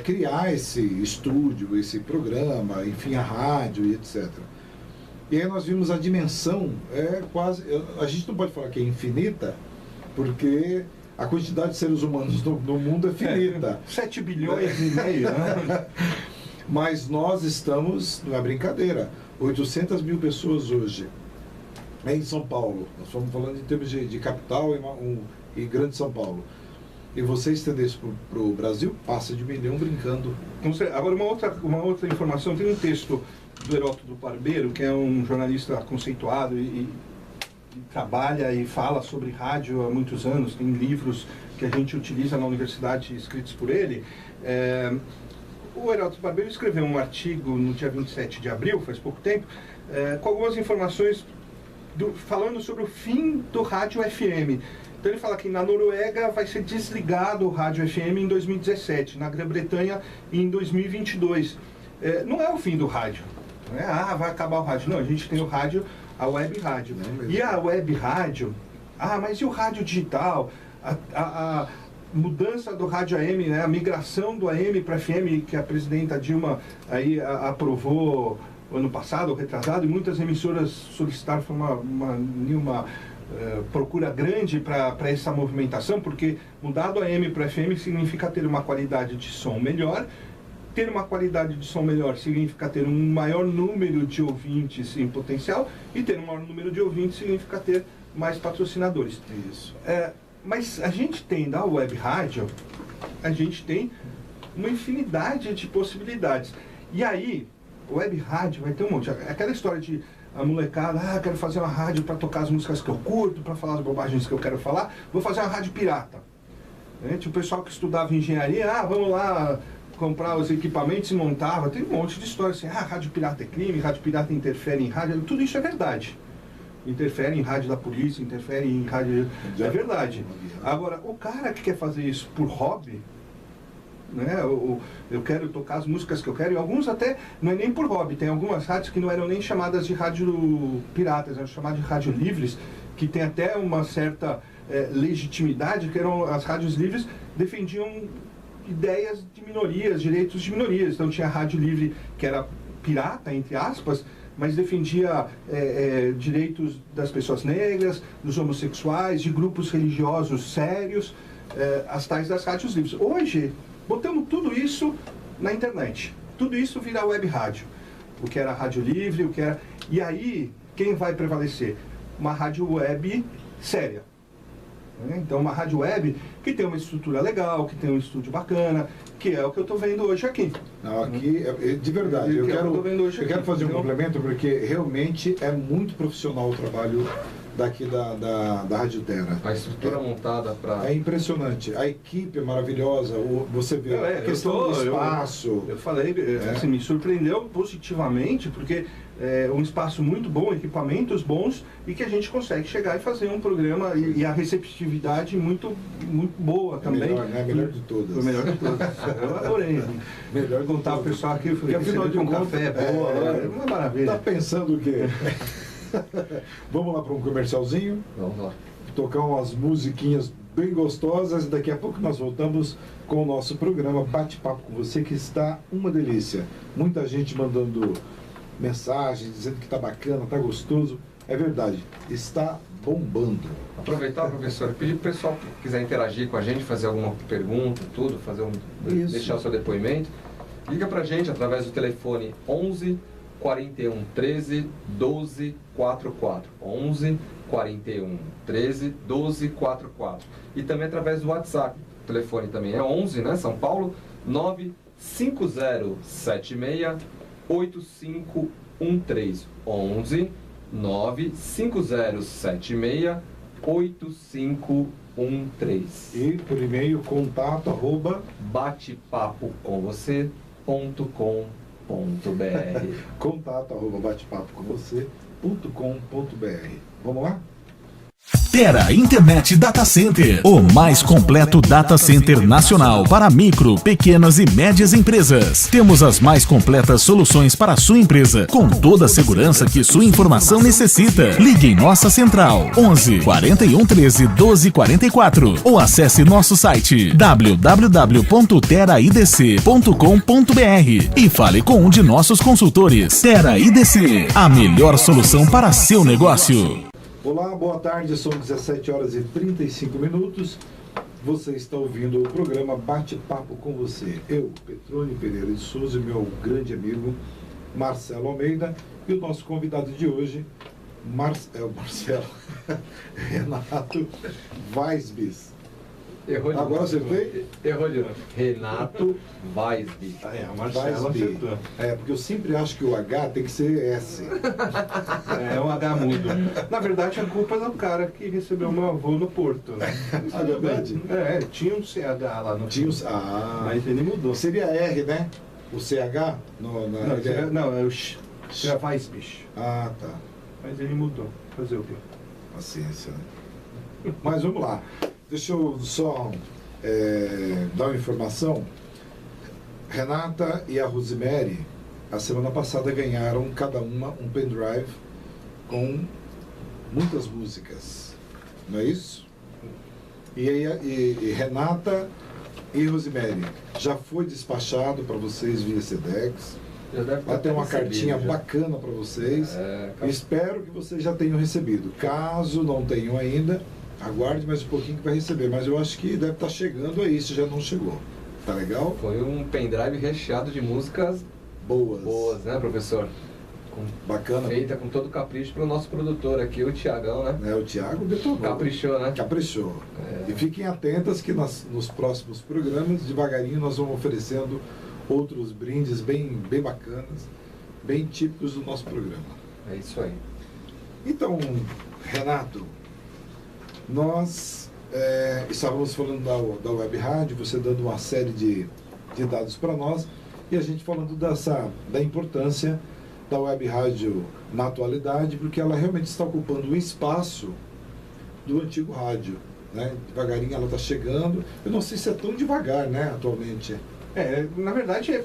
criar esse estúdio, esse programa, enfim, a rádio e etc. E aí nós vimos a dimensão, quase, a gente não pode falar que é infinita, porque a quantidade de seres humanos no mundo é finita. 7 bilhões e meio, né? Mas nós estamos, não é brincadeira, 800 mil pessoas hoje em São Paulo. Nós estamos falando em termos de capital e Grande São Paulo. E você estender isso para o Brasil, passa de 1 milhão brincando. Agora, uma outra informação, tem um texto do Heródoto Barbeiro, que é um jornalista conceituado e trabalha e fala sobre rádio há muitos anos, tem livros que a gente utiliza na universidade escritos por ele. O Heródoto Barbeiro escreveu um artigo no dia 27 de abril, faz pouco tempo, com algumas informações falando sobre o fim do rádio FM. Então ele fala que na Noruega vai ser desligado o rádio FM em 2017, na Grã-Bretanha em 2022. Não é o fim do rádio, não é, vai acabar o rádio. Não, a gente tem o rádio, a web rádio. E a web rádio, mas e o rádio digital? A mudança do rádio AM, né, a migração do AM para FM, que a presidenta Dilma aí aprovou ano passado, ou retrasado, e muitas emissoras solicitaram, foi uma procura grande para essa movimentação, porque mudar do AM para FM significa ter uma qualidade de som melhor. Ter uma qualidade de som melhor significa ter um maior número de ouvintes em potencial, e ter um maior número de ouvintes significa ter mais patrocinadores. Isso. Mas a gente tem na web rádio, a gente tem uma infinidade de possibilidades. E aí, web rádio vai ter um monte. Aquela história de a molecada, quero fazer uma rádio para tocar as músicas que eu curto, para falar as bobagens que eu quero falar, vou fazer uma rádio pirata. Tinha o pessoal que estudava engenharia, vamos lá comprar os equipamentos e montava. Tem um monte de história assim, rádio pirata é crime, rádio pirata interfere em rádio, tudo isso é verdade. Interfere em rádio da polícia, interfere em rádio... É verdade. Agora, o cara que quer fazer isso por hobby, né? Eu quero tocar as músicas que eu quero, e alguns até não é nem por hobby. Tem algumas rádios que não eram nem chamadas de rádio piratas, eram chamadas de rádio livres, que tem até uma certa legitimidade, que eram as rádios livres, defendiam ideias de minorias, direitos de minorias. Então tinha a rádio livre que era pirata, entre aspas, mas defendia direitos das pessoas negras, dos homossexuais, de grupos religiosos sérios, as tais das rádios livres. Hoje, botamos tudo isso na internet. Tudo isso vira web rádio. O que era rádio livre, o que era... E aí, quem vai prevalecer? Uma rádio web séria. Então, uma rádio web que tem uma estrutura legal, que tem um estúdio bacana, que é o que eu estou vendo hoje aqui. Não, aqui, de verdade, eu quero fazer um complemento, porque realmente é muito profissional o trabalho daqui da Rádio Terra. A estrutura montada para... É impressionante. A equipe é maravilhosa. Você vê a questão do espaço. Eu falei, assim, me surpreendeu positivamente, porque é um espaço muito bom, equipamentos bons, e que a gente consegue chegar e fazer um programa, e a receptividade muito, muito boa também. Melhor, né? Melhor de todas. Foi melhor de todas. Eu adorei. Melhor contar o pessoal aqui, porque afinal de contas, café boa, uma maravilha. Tá pensando o quê? Vamos lá para um comercialzinho? Vamos lá. Tocar umas musiquinhas bem gostosas, e daqui a pouco nós voltamos com o nosso programa Bate-Papo com Você, que está uma delícia. Muita gente mandando mensagens, dizendo que está bacana, está gostoso. É verdade, está bombando. Aproveitar, professor, pedir para o pessoal que quiser interagir com a gente, fazer alguma pergunta, tudo, deixar o seu depoimento, liga para a gente através do telefone 11 41 13 12 44. 11 41 13 12 44. E também através do WhatsApp. O telefone também é 11, né? São Paulo, 95076 8513. 11 95076 8513. E por e-mail, contato @ batepapocomvocê.com.br. Contato @ batepapocomvocê.com.br. Vamos lá? Terra Internet Data Center, o mais completo data center nacional para micro, pequenas e médias empresas. Temos as mais completas soluções para a sua empresa, com toda a segurança que sua informação necessita. Ligue em nossa central 11 41 13 12 44 ou acesse nosso site www.teraidc.com.br e fale com um de nossos consultores. Terra IDC, a melhor solução para seu negócio. Olá, boa tarde, são 17 horas e 35 minutos. Você está ouvindo o programa Bate-Papo com Você. Eu, Petrônio Pereira de Souza, e meu grande amigo Marcelo Almeida, e o nosso convidado de hoje, o Marcelo Renato Weisbis. Errou de Agora novo. acertei? Errou de novo. Renato Weisby. O Marcelo acertou. Porque eu sempre acho que o H tem que ser S. É um H mudo. Na verdade, a culpa é do cara que recebeu meu avô no Porto, né? Ah, verdade? Tinha um CH lá no Tinha Porto, mas ele mudou. seria R, né? O CH? Não, é o seria Weisbich. Ah, tá. Mas ele mudou. Fazer o quê? Paciência, né? Mas vamos lá. Deixa eu só dar uma informação. Renata e a Rosemary, a semana passada, ganharam cada uma um pendrive com muitas músicas. Não é isso? E Renata e Rosemary, já foi despachado para vocês via Sedex. Já deve Vai ter uma recebido, cartinha já. bacana para vocês. Cap- Espero que vocês já tenham recebido. Caso não tenham ainda, aguarde mais um pouquinho que vai receber. Mas eu acho que deve estar chegando aí, se já não chegou. Tá legal? Foi um pendrive recheado de músicas Boas. boas, né, professor? Bacana. Feita com todo capricho pelo nosso produtor aqui, o Tiagão, né? O Thiago detonou. Caprichou, né? Caprichou. E fiquem atentas que nos próximos programas, devagarinho, nós vamos oferecendo outros brindes bem bacanas, bem típicos do nosso programa. É isso aí. Então, Renato, nós estávamos falando da web rádio, você dando uma série de dados para nós, e a gente falando da importância da web rádio na atualidade, porque ela realmente está ocupando um espaço do antigo rádio. Né? Devagarinho ela está chegando. Eu não sei se é tão devagar, né, atualmente. Na verdade,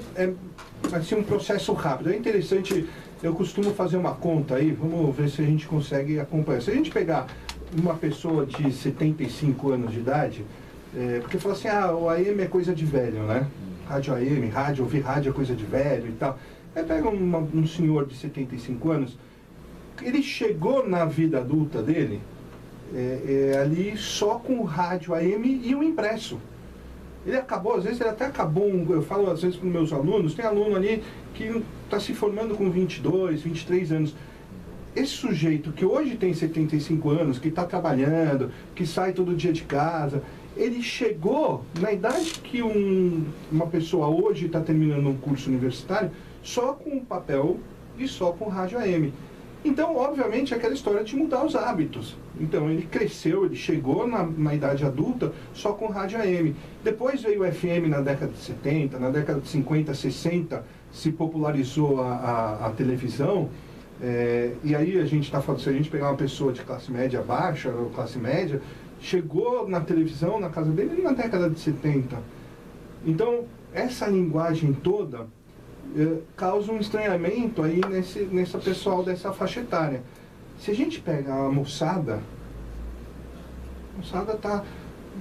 vai ser um processo rápido. É interessante, eu costumo fazer uma conta aí, vamos ver se a gente consegue acompanhar. Se a gente pegar uma pessoa de 75 anos de idade, porque fala assim, o AM é coisa de velho, né? Rádio AM, ouvir rádio é coisa de velho e tal. Aí pega um senhor de 75 anos, ele chegou na vida adulta dele ali só com o rádio AM e o impresso. Ele acabou, às vezes ele até acabou, eu falo às vezes para os meus alunos, tem aluno ali que está se formando com 22, 23 anos. Esse sujeito que hoje tem 75 anos, que está trabalhando, que sai todo dia de casa, ele chegou na idade que uma pessoa hoje está terminando um curso universitário só com papel e só com rádio AM. Então, obviamente, é aquela história de mudar os hábitos. Então, ele cresceu, ele chegou na idade adulta só com rádio AM. Depois veio o FM na década de 70, na década de 50, 60, se popularizou a televisão. E aí a gente está falando, se a gente pegar uma pessoa de classe média baixa, ou classe média, chegou na televisão, na casa dele, na década de 70. Então, essa linguagem toda causa um estranhamento aí nessa pessoal dessa faixa etária. Se a gente pega a moçada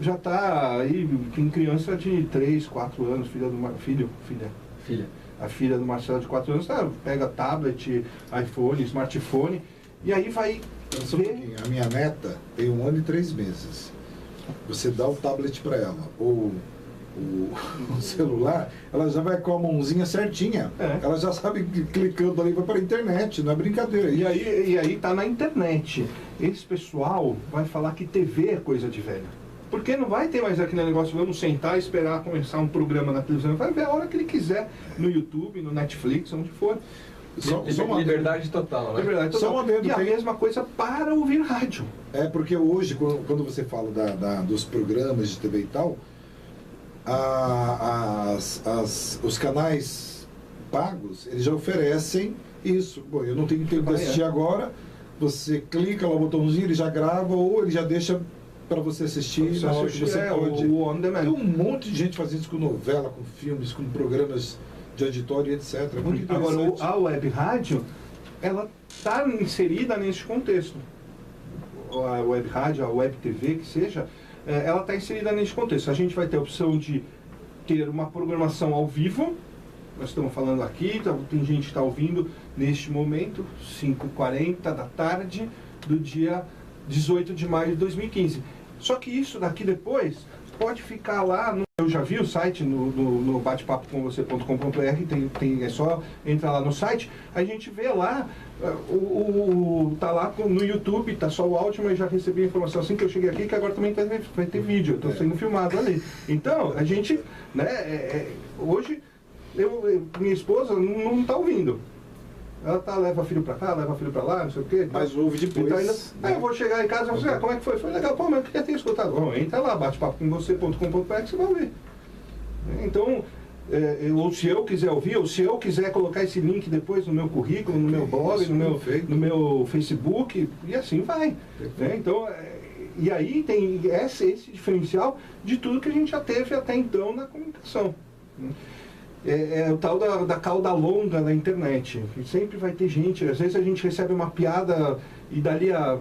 já está aí, tem criança de 3, 4 anos, a filha do Marcelo de 4 anos, pega tablet, iPhone, smartphone, e aí vai Só um pouquinho. A minha neta tem 1 ano e 3 meses. Você dá o tablet para ela, ou o celular, ela já vai com a mãozinha certinha. Ela já sabe que clicando ali vai para a internet, não é brincadeira. E aí tá na internet. Esse pessoal vai falar que TV é coisa de velho. Porque não vai ter mais aquele negócio, vamos sentar e esperar começar um programa na televisão. Vai ver a hora que ele quiser, no YouTube, no Netflix, onde for. Só uma Liberdade total, né? Liberdade total. Só uma adendo, e a tem- mesma coisa para ouvir rádio. Porque hoje, quando você fala dos programas de TV e tal, os canais pagos, eles já oferecem isso. Bom, eu não tenho tempo de assistir agora, você clica lá o botãozinho, ele já grava, ou ele já deixa para você assistir na hora que você pode. o on demand. Tem um monte de gente fazendo isso com novela, com filmes, com programas de auditório, etc. É muito Agora, interessante. a web rádio, ela está inserida nesse contexto. A web rádio, a web TV, que seja, ela está inserida nesse contexto. A gente vai ter a opção de ter uma programação ao vivo. Nós estamos falando aqui, tem gente que está ouvindo neste momento, 5h40 da tarde do dia 18 de maio de 2015. Só que isso daqui depois pode ficar lá no eu já vi o site no batepapo-com-você.com.br, é só entrar lá no site, a gente vê lá, tá lá no YouTube, tá só o áudio, mas já recebi a informação assim que eu cheguei aqui, que agora também vai ter vídeo, eu tô sendo filmado ali. Então, a gente, né, hoje, minha esposa não tá ouvindo. Ela leva filho pra cá, leva filho pra lá, não sei o quê. Mas ouve depois. Então, ainda, né? eu vou chegar em casa e falar, como é que foi? Foi legal, pô, mas eu queria ter escutado. Bom, entra lá, batepapo-com-você.com.br que você vai ouvir. Então, ou se eu quiser ouvir, ou se eu quiser colocar esse link depois no meu currículo, no meu blog, no meu Facebook, e assim vai. Né? Então, e aí tem esse diferencial de tudo que a gente já teve até então na comunicação. É o tal da cauda longa na internet. Sempre vai ter gente, às vezes a gente recebe uma piada e dali a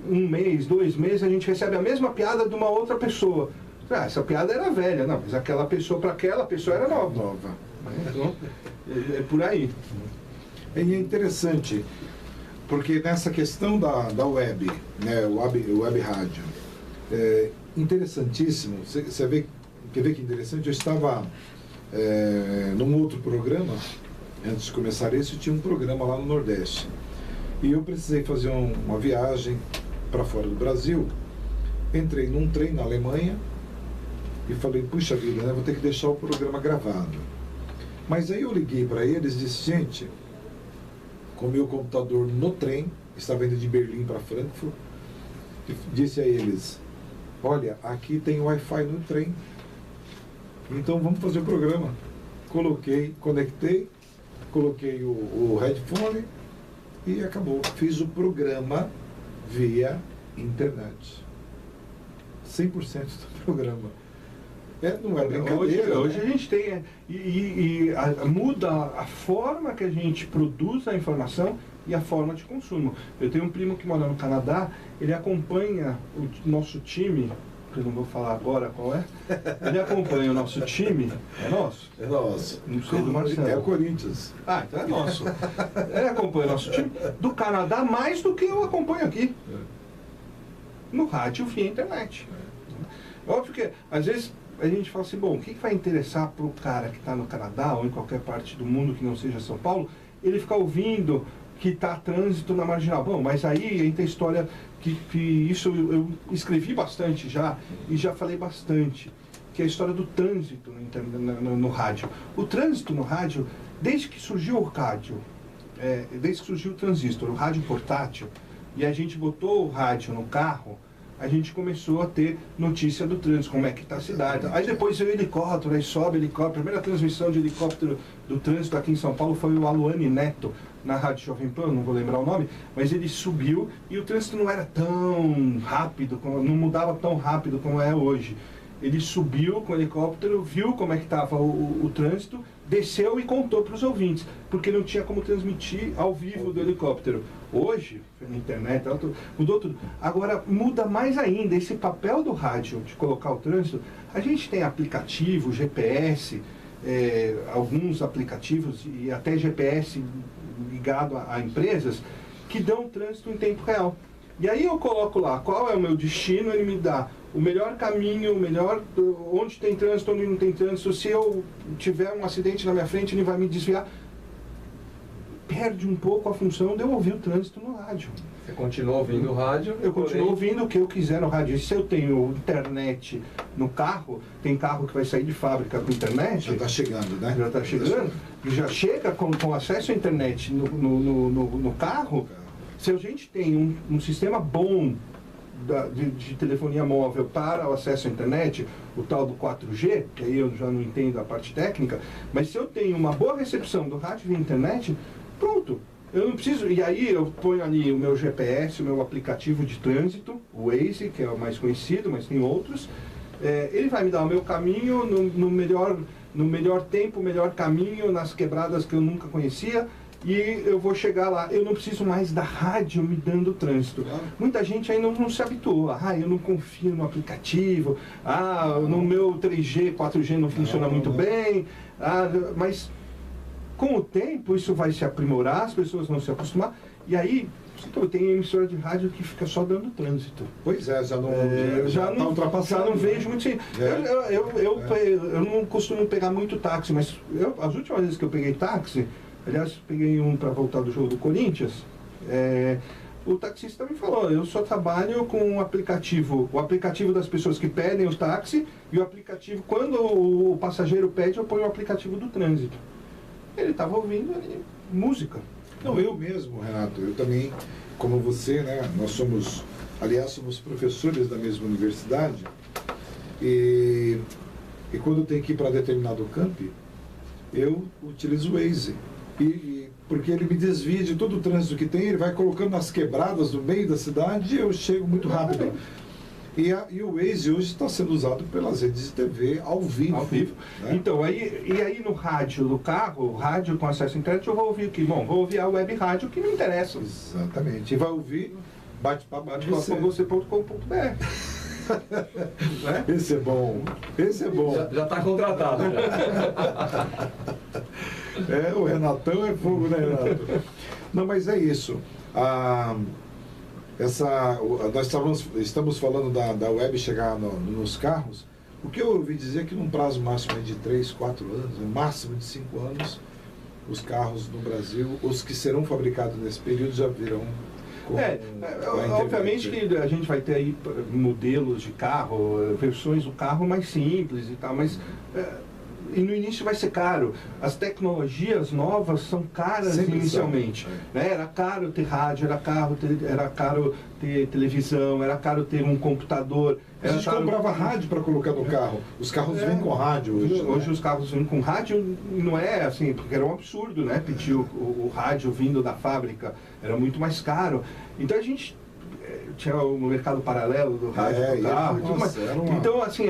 1 mês, 2 meses, a gente recebe a mesma piada de uma outra pessoa. Essa piada era velha, não, mas aquela pessoa, para aquela pessoa era nova. Então, é por aí. E é interessante, porque nessa questão da web, né, o web rádio, é interessantíssimo. Você vê, quer ver que interessante? Eu estava num outro programa, antes de começar esse, tinha um programa lá no Nordeste. E eu precisei fazer uma viagem para fora do Brasil. Entrei num trem na Alemanha e falei, puxa vida, né, vou ter que deixar o programa gravado. Mas aí eu liguei para eles e disse, gente, com o meu computador no trem, estava indo de Berlim para Frankfurt, e disse a eles, olha, aqui tem Wi-Fi no trem, então vamos fazer o programa. Conectei, coloquei o headphone e acabou. Fiz o programa via internet. 100% do programa. Não é brincadeira. Hoje a gente tem... muda a forma que a gente produz a informação e a forma de consumo. Eu tenho um primo que mora no Canadá, ele acompanha o nosso time, que eu não vou falar agora qual é, ele acompanha o nosso time, é nosso? É nosso. Não sei do Marcelo. É o Corinthians. Ah, então é nosso. Ele acompanha o nosso time do Canadá mais do que eu acompanho aqui. No rádio via internet. Óbvio que, às vezes, a gente fala assim, bom, o que vai interessar para o cara que está no Canadá ou em qualquer parte do mundo que não seja São Paulo, ele ficar ouvindo que está trânsito na Marginal. Bom, mas aí entra a história que isso eu escrevi bastante já, e já falei bastante, que é a história do trânsito no rádio. O trânsito no rádio, desde que surgiu o rádio, desde que surgiu o transistor, o rádio portátil, e a gente botou o rádio no carro, a gente começou a ter notícia do trânsito, como é que está a cidade. Aí depois veio o helicóptero, aí sobe o helicóptero. A primeira transmissão de helicóptero do trânsito aqui em São Paulo foi o Aluane Neto, na Rádio Jovem Pan, não vou lembrar o nome, mas ele subiu e o trânsito não era tão rápido, não mudava tão rápido como é hoje. Ele subiu com o helicóptero, viu como é que estava o trânsito, desceu e contou para os ouvintes, porque não tinha como transmitir ao vivo do helicóptero. Hoje, na internet, mudou tudo. Agora, muda mais ainda esse papel do rádio de colocar o trânsito. A gente tem aplicativo, GPS, alguns aplicativos e até GPS ligado a empresas que dão trânsito em tempo real. E aí eu coloco lá qual é o meu destino, ele me dá o melhor caminho, onde tem trânsito, onde não tem trânsito. Se eu tiver um acidente na minha frente, ele vai me desviar. Perde um pouco a função de eu ouvir o trânsito no rádio. Você continua ouvindo o rádio? Eu continuo ouvindo o que eu quiser no rádio. E se eu tenho internet no carro, tem carro que vai sair de fábrica com internet. Já está chegando, né? Já está chegando. E já chega com acesso à internet no carro. Se a gente tem um sistema bom de telefonia móvel para o acesso à internet, o tal do 4G, que aí eu já não entendo a parte técnica, mas se eu tenho uma boa recepção do rádio via internet, pronto. Eu não preciso, e aí eu ponho ali o meu GPS, o meu aplicativo de trânsito, o Waze, que é o mais conhecido, mas tem outros. Ele vai me dar o meu caminho no melhor tempo, o melhor caminho, nas quebradas que eu nunca conhecia, e eu vou chegar lá. Eu não preciso mais da rádio me dando o trânsito. Muita gente ainda não se habituou. Eu não confio no aplicativo, no meu 3G, 4G não funciona muito bem, mas com o tempo isso vai se aprimorar, as pessoas vão se acostumar, e aí Então, tem emissora de rádio que fica só dando trânsito. Pois é, já não ultrapassado. Já não vejo muito assim. Eu não costumo pegar muito táxi, mas as últimas vezes que eu peguei táxi, aliás, peguei um para voltar do jogo do Corinthians, o taxista me falou, eu só trabalho com o aplicativo das pessoas que pedem o táxi e o aplicativo, quando o passageiro pede, eu ponho o aplicativo do trânsito. Ele estava ouvindo ali música. Não, eu mesmo, Renato, eu também, como você, né, nós somos professores da mesma universidade, e quando eu tenho que ir para determinado camp, eu utilizo o Waze, porque ele me desvia de todo o trânsito que tem, ele vai colocando nas quebradas do meio da cidade e eu chego muito rápido. E o Waze hoje está sendo usado pelas redes de TV ao vivo. Né? Então, aí no rádio do carro, rádio com acesso à internet, eu vou ouvir o que? Bom, vou ouvir a web rádio que me interessa. Exatamente. E vai ouvir bate-papo com você.com.br. Né? Esse é bom. Esse é bom. Já está contratado. O Renatão é fogo, né, Renato? Não, mas é isso. Nós estamos falando da web chegar nos carros. O que eu ouvi dizer é que num prazo máximo de 3, 4 anos, no máximo de 5 anos, os carros no Brasil, os que serão fabricados nesse período, já virão com obviamente que a gente vai ter aí modelos de carro, versões do carro mais simples e tal, mas e no início vai ser caro. As tecnologias novas são caras inicialmente. Né? Era caro ter rádio, era caro ter televisão, era caro ter um computador. A gente comprava rádio para colocar no carro. Os carros vêm com rádio hoje. Hoje os carros vêm com rádio, não é assim, porque era um absurdo, né? Pedir o rádio vindo da fábrica, era muito mais caro. Então a gente tinha o mercado paralelo do rádio do carro. Então, assim,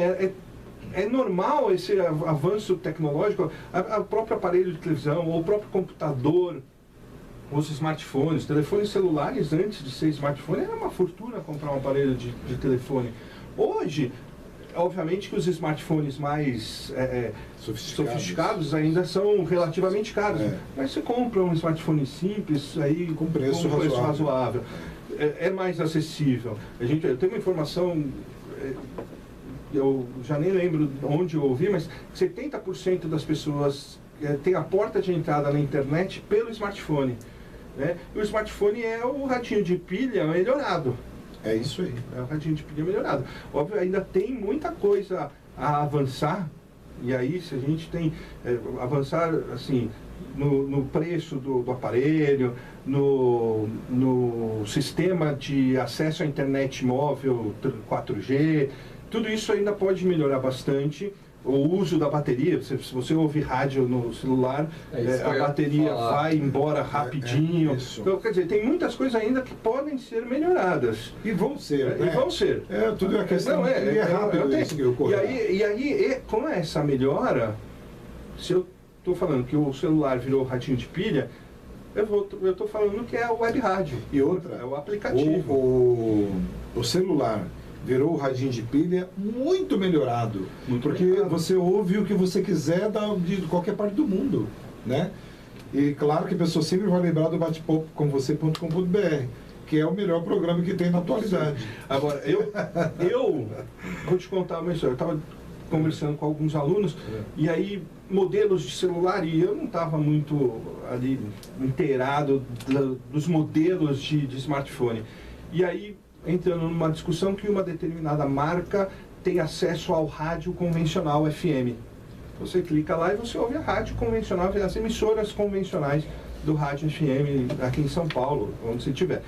é normal esse avanço tecnológico, o próprio aparelho de televisão, ou o próprio computador, os smartphones, telefones celulares antes de ser smartphone, era uma fortuna comprar um aparelho de telefone. Hoje, obviamente que os smartphones mais sofisticados ainda são relativamente caros, mas você compra um smartphone simples aí com preço razoável. É mais acessível. Eu tenho uma informação, eu já nem lembro onde eu ouvi, mas 70% das pessoas têm a porta de entrada na internet pelo smartphone. Né? E o smartphone é o radinho de pilha melhorado. É isso aí. É o radinho de pilha melhorado. Óbvio, ainda tem muita coisa a avançar, e aí se a gente tem avançar assim, no preço do aparelho, no sistema de acesso à internet móvel 4G, tudo isso ainda pode melhorar bastante. O uso da bateria, se você ouvir rádio no celular, a bateria vai embora rapidinho. Então, quer dizer, tem muitas coisas ainda que podem ser melhoradas. E vão ser, né? E vão ser. Tudo é uma questão rápido isso que ocorre. E aí, com essa melhora, se eu estou falando que o celular virou ratinho de pilha, eu estou falando que é a web rádio. E outra, é o aplicativo. O celular virou o radinho de pilha muito melhorado, porque você ouve o que você quiser de qualquer parte do mundo, né? E claro que a pessoa sempre vai lembrar do bate-papo com você.com.br, que é o melhor programa que tem na atualidade. Agora, eu vou te contar uma história. Eu estava conversando com alguns alunos, e aí modelos de celular, e eu não estava muito ali inteirado dos modelos de smartphone. E aí entrando numa discussão que uma determinada marca tem acesso ao rádio convencional FM. Você clica lá e você ouve a rádio convencional, as emissoras convencionais do rádio FM aqui em São Paulo, onde você estiver.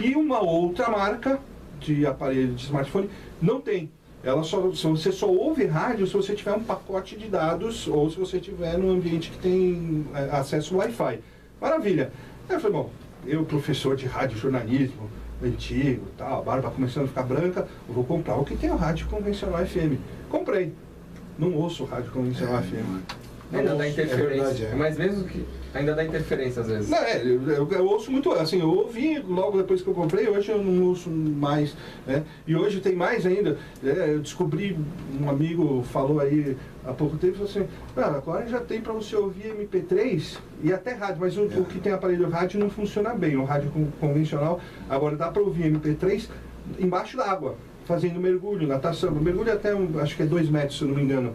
E uma outra marca de aparelho de smartphone não tem. Você só ouve rádio se você tiver um pacote de dados ou se você estiver num ambiente que tem acesso Wi-Fi. Maravilha. Aí eu falei, bom, eu professor de rádio jornalismo, antigo, tal, a barba começando a ficar branca, eu vou comprar o que tem o rádio convencional FM. Comprei. Não ouço rádio convencional FM. Ainda dá É interferência. verdade, é. Mas mesmo que ainda dá interferência às vezes. Não, eu ouço muito, assim, eu ouvi logo depois que eu comprei, hoje eu não ouço mais, né? E hoje tem mais ainda, eu descobri, um amigo falou aí há pouco tempo, falou assim, agora já tem para você ouvir MP3 e até rádio, mas o que tem aparelho rádio não funciona bem, o rádio convencional, agora dá para ouvir MP3 embaixo d'água, fazendo mergulho, natação, mergulho até, acho que é 2 metros, se eu não me engano.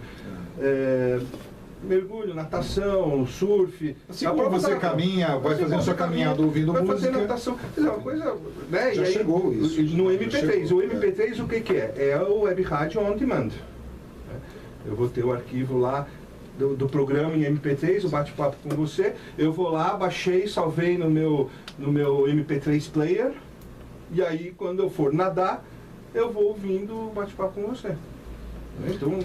Mergulho, natação, surf. Assim como você caminha, vai fazendo sua caminhada ouvindo vai música. Vai fazer natação. É uma coisa, né? Já chegou isso. No MP3. Chegou, o MP3 o que é? É o Web Rádio On Demand. Eu vou ter o arquivo lá do programa em MP3, o bate-papo com você. Eu vou lá, baixei, salvei no meu MP3 player. E aí, quando eu for nadar, eu vou ouvindo o bate-papo com você. Então...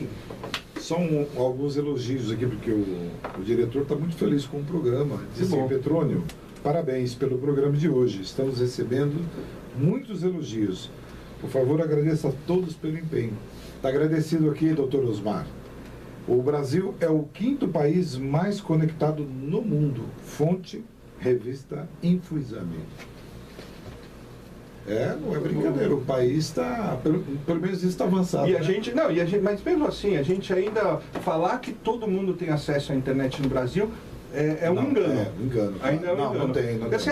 São alguns elogios aqui, porque o diretor está muito feliz com o programa. Diz assim, Petrônio, parabéns pelo programa de hoje. Estamos recebendo muitos elogios. Por favor, agradeça a todos pelo empenho. Está agradecido aqui, doutor Osmar. O Brasil é o 5º país mais conectado no mundo. Fonte, revista Infoexame. Não é brincadeira, o país está, pelo menos isso está avançado. E a né? gente, mas mesmo assim, a gente ainda falar que todo mundo tem acesso à internet no Brasil é um engano. Engano. Ainda é um engano. Não tem. Porque, assim,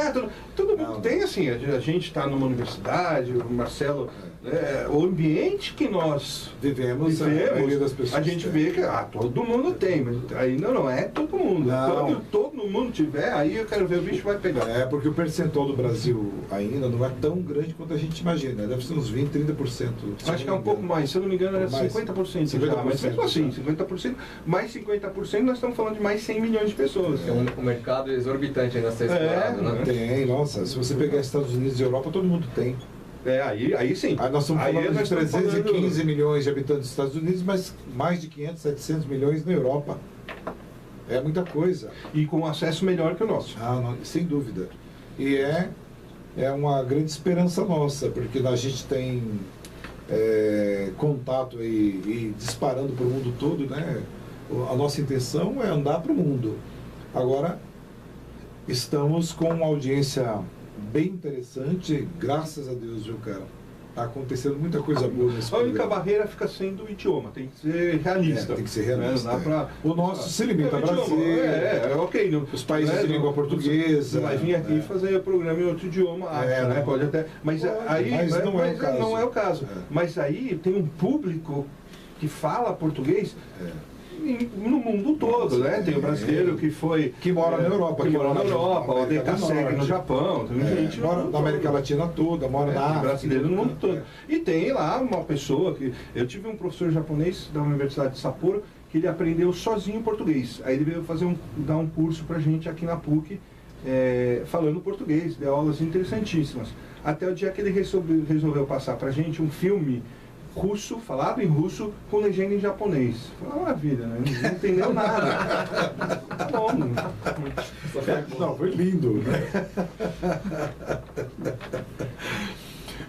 todo mundo tem, assim, a gente está numa universidade, o Marcelo, o ambiente que nós vivemos, a maioria das pessoas a gente vê que todo mundo tem, mas ainda não é todo mundo. Quando todo mundo tiver, aí eu quero ver o bicho vai pegar. Porque o percentual do Brasil ainda não é tão grande quanto a gente imagina, deve ser uns 20, 30%. Acho que é um pouco mais, se eu não me engano era 50% já, mas mesmo assim, 50%, mais 50% nós estamos falando de mais 100 milhões de pessoas. Tem um mercado exorbitante ainda a ser explorado, né? Tem, nossa, se você pegar Estados Unidos e Europa, todo mundo tem. Aí sim. Aí nós estamos falando de 315 milhões de habitantes dos Estados Unidos, mas mais de 500, 700 milhões na Europa. É muita coisa. E com acesso melhor que o nosso. Não, sem dúvida. E é uma grande esperança nossa, porque a gente tem contato e disparando para o mundo todo, né? A nossa intenção é andar para o mundo. Agora, estamos com uma audiência bem interessante, graças a Deus, viu, cara? Está acontecendo muita coisa boa nesse programa. A única barreira fica sendo o idioma, tem que ser realista. Tem que ser realista. Né? O nosso se limita ao Brasil. Ok. Os países de língua portuguesa. Vai vir aqui fazer o programa em outro idioma, né? Pode até. Mas não é o caso. Mas aí tem um público que fala português. No mundo todo, né? Tem o brasileiro que mora na Europa, o DK segue no Japão, tem gente mora na América Latina toda, mora na África, brasileiro no mundo todo. E tem lá uma pessoa que eu tive um professor japonês da Universidade de Sapporo que ele aprendeu sozinho português. Aí ele veio dar um curso pra gente aqui na PUC, falando português, deu aulas interessantíssimas. Até o dia que ele resolveu passar pra gente um filme russo, falado em russo, com legenda em japonês. Foi uma maravilha, né? Não entendeu nada. Tá bom. Não, foi lindo, né?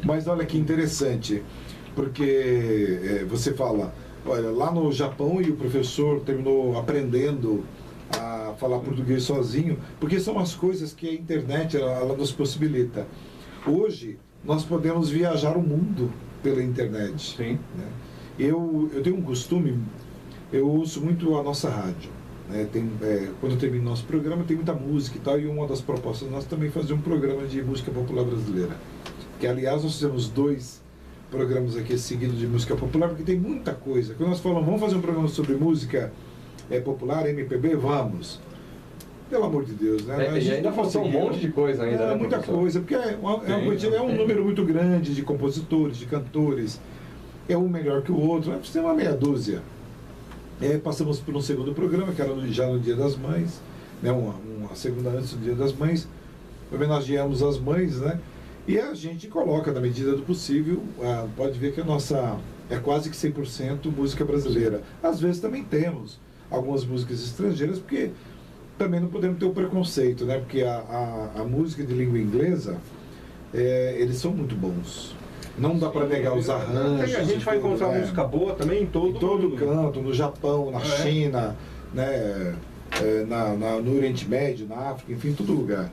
Mas olha que interessante, porque você fala, olha, lá no Japão e o professor terminou aprendendo a falar português sozinho, porque são as coisas que a internet ela nos possibilita. Hoje, nós podemos viajar o mundo pela internet. Sim. Né? Eu tenho um costume, eu ouço muito a nossa rádio. Né? Quando eu termino nosso programa, tem muita música e tal, e uma das propostas nós também fazer um programa de música popular brasileira. Que, aliás, nós fizemos 2 programas aqui seguidos de música popular, porque tem muita coisa. Quando nós falamos, vamos fazer um programa sobre música popular, MPB, vamos. Pelo amor de Deus, né? E ainda faltou um monte de coisa ainda, né, muita coisa, porque é um número muito grande de compositores, de cantores. É um melhor que o outro, tem uma meia dúzia. Passamos por um segundo programa, que era já no Dia das Mães, né? uma segunda antes do Dia das Mães. Homenageamos as mães, né? E a gente coloca, na medida do possível, pode ver que a nossa é quase que 100% música brasileira. Às vezes também temos algumas músicas estrangeiras, porque também não podemos ter o preconceito, né? Porque a música de língua inglesa, eles são muito bons. Não dá para negar os arranjos. A gente vai encontrar música boa também em todo canto, no Japão, na China, né? No Oriente Médio, na África, enfim, em todo lugar.